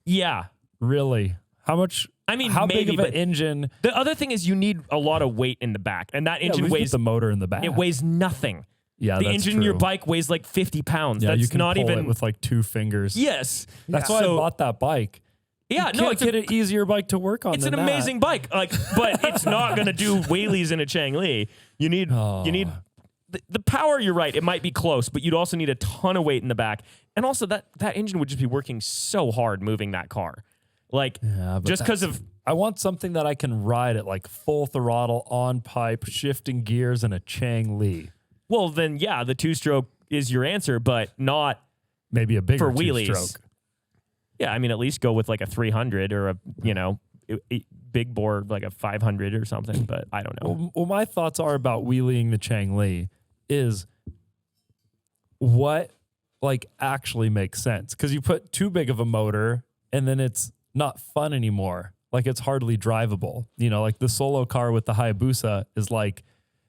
Yeah. Really? How much? I mean, how maybe, big of an but engine? the other thing is you need a lot of weight in the back, and that engine we put weighs the motor in the back. it weighs nothing. Yeah, The that's engine in your true. bike weighs like 50 pounds. Yeah, That's you can not pull even it with 2 fingers. Yes. That's Yeah. why So- I bought that bike. Yeah, You no, can't get an easier bike to work on. it's than an that. amazing bike. But it's not going to do wheelies in a Chang Li. You need the power. You're right. It might be close, but you'd also need a ton of weight in the back. And also that engine would just be working so hard moving that car. Yeah, but just because of I want something that I can ride at full throttle on pipe, shifting gears, and a Chang Li. well, then yeah, the 2-stroke is your answer, but not Maybe a bigger for wheelies. 2-stroke. Yeah, I mean, at least go with a 300 or a big bore a 500 or something. But I don't know. Well, my thoughts are about wheeling the Chang Li is what actually makes sense, because you put too big of a motor and then it's not fun anymore. It's hardly drivable. The solo car with the Hayabusa is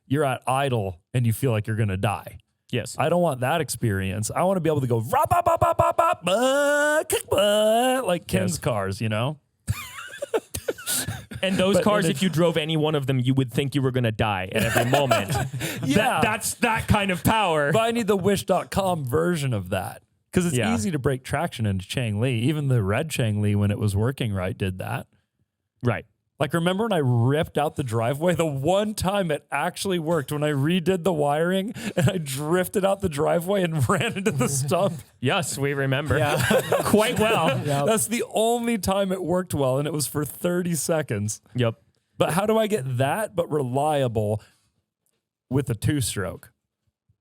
you're at idle and you feel like you're gonna die. Yes. I don't want that experience. I want to be able to go rah, bah, bah, bah, bah, bah, bah, kick, bah, like Ken's Yes. cars, And those But cars, in a- if you drove any one of them, you would think you were going to die at every moment. Yeah. That's that kind of power. But I need the Wish.com version of that, because it's Yeah. easy to break traction into Chang Li. Even the red Chang Li, when it was working right, did that. Right. Like, remember when I ripped out the driveway? The one time it actually worked when I redid the wiring and I drifted out the driveway and ran into the stump. Yes, we remember. Quite well. That's the only time it worked well, and it was for 30 seconds. Yep. But how do I get that but reliable with a two-stroke?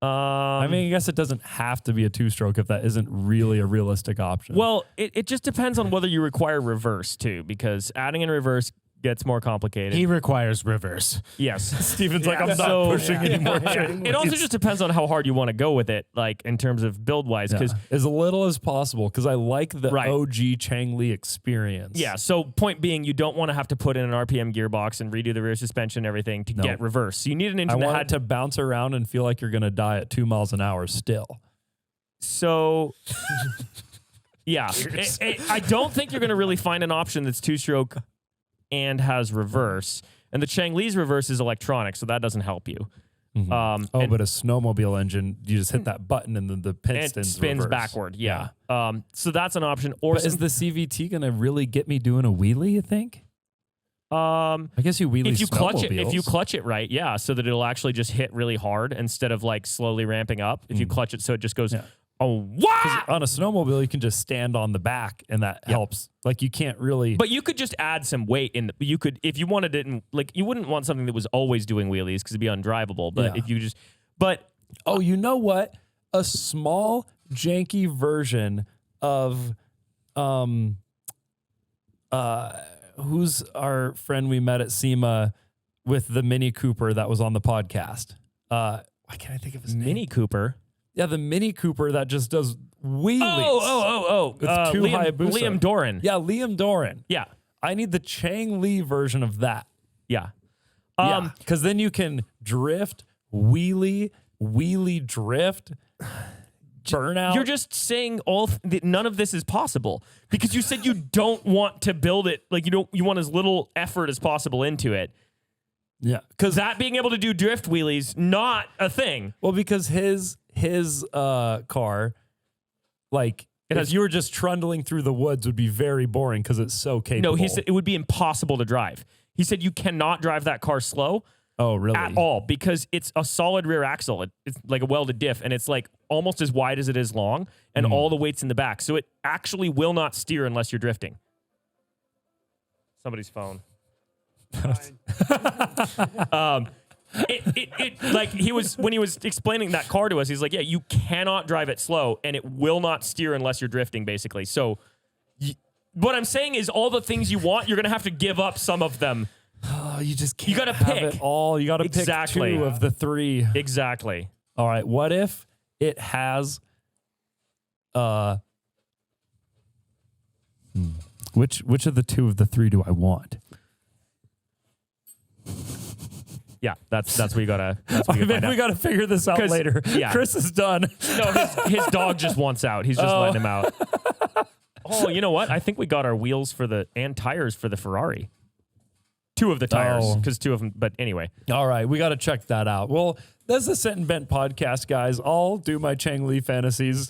I mean, I guess it doesn't have to be a two-stroke if that isn't really a realistic option. Well, it just depends on whether you require reverse too, because adding in reverse gets more complicated. He requires reverse. Yes. Steven's like, I'm not pushing anymore. It also just depends on how hard you want to go with it, like in terms of build wise, because as little as possible, because I like the Right. OG Chang Li experience. yeah. So point being, you don't want to have to put in an RPM gearbox and redo the rear suspension and everything to get reverse. So you need an I engine that want had it to bounce around and feel like you're going to die at 2 miles an hour still. So, yeah, I don't think you're going to really find an option that's two-stroke and has reverse. And the Chang Li's reverse is electronic, so that doesn't help you. But a snowmobile engine, you just hit that button and then the piston spins reverse. backward. Yeah. So that's an option. Or But is the CVT going to really get me doing a wheelie, you think? I guess you wheelie if you snowmobiles. clutch it right, yeah, so that it'll actually just hit really hard instead of like slowly ramping up. If you clutch it so it just goes, oh, wow! On a snowmobile, you can just stand on the back, and that helps. Like, you can't really... But you could just add some weight in. You could, if you wanted it, like, you wouldn't want something that was always doing wheelies because it'd be undrivable. But if you just, Oh, you know what? A small, janky version of, who's our friend we met at SEMA with the Mini Cooper that was on the podcast? Why can't I think of his name? Mini Cooper. Yeah, the Mini Cooper that just does wheelies. With Liam Doran. Yeah, Liam Doran. Yeah. I need the Chang Li version of that. Yeah. Because then you can drift, wheelie drift, burnout. You're just saying none of this is possible because you said you don't want to build it. Like you want as little effort as possible into it. Yeah. Because that being able to do drift wheelies, not a thing. Well, because his car, like, if you were just trundling through the woods, would be very boring because it's so capable. No, he said it would be impossible to drive. He said you cannot drive that car slow. Oh, really? At all, because it's a solid rear axle. It's like a welded diff, and it's like almost as wide as it is long, and all the weight's in the back. So it actually will not steer unless you're drifting. Somebody's phone. Like when he was explaining that car to us, he's like, yeah, you cannot drive it slow, and it will not steer unless you're drifting, basically. So what I'm saying is all the things you want, you're going to have to give up some of them. Oh, you just can't You gotta have pick. it all. You got to pick Exactly. 2 of the 3. Exactly. All right. What if it has which of the 2 of the 3 do I want? Yeah, that's what you gotta. That's what you Maybe find out. we got to figure this out 'Cause- later. yeah. Chris is done. No, his dog just wants out. He's just letting him out. Oh, you know what? I think we got our wheels and tires for the Ferrari. 2 of the tires, because 2 of them. But anyway, All right, we got to check that out. Well, that's the Sit and Bent podcast, guys. I'll do my Chang Li fantasies.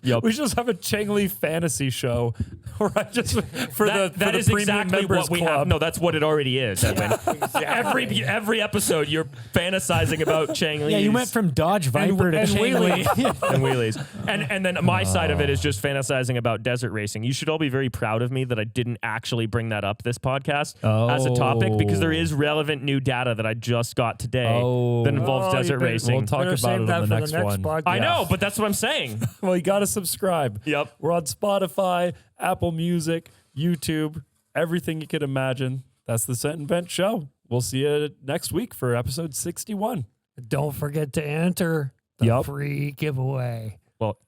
Yep. We should just have a Chang Li fantasy show, where I just for the is premium exactly members what we club. have. No, that's what it already is, Edwin. Every episode, you're fantasizing about Chang Li. Yeah, you went from Dodge Viper to Chang Li. and wheelies. And then my side of it is just fantasizing about desert racing. You should all be very proud of me that I didn't actually bring that up this podcast as a topic, because there is relevant new data that I just got today that involves desert racing. We'll talk Better about save it that on the for next the next one. podcast. I know, but that's what I'm saying. Well, you got to subscribe. Yep. We're on Spotify, Apple Music, YouTube, everything you could imagine. That's the Sit and Bent show. We'll see you next week for episode 61. Don't forget to enter the free giveaway. Well,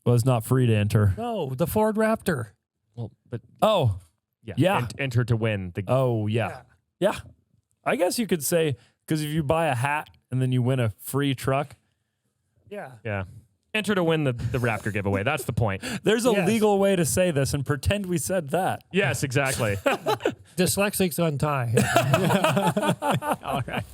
it's not free to enter. No, the Ford Raptor. but Oh, yeah. enter to win. Yeah. I guess you could say, because if you buy a hat and then you win a free truck, Yeah. Enter to win the Raptor giveaway. That's the point. there's a legal way to say this and pretend we said that. Yes, exactly. Dyslexics untie. All right.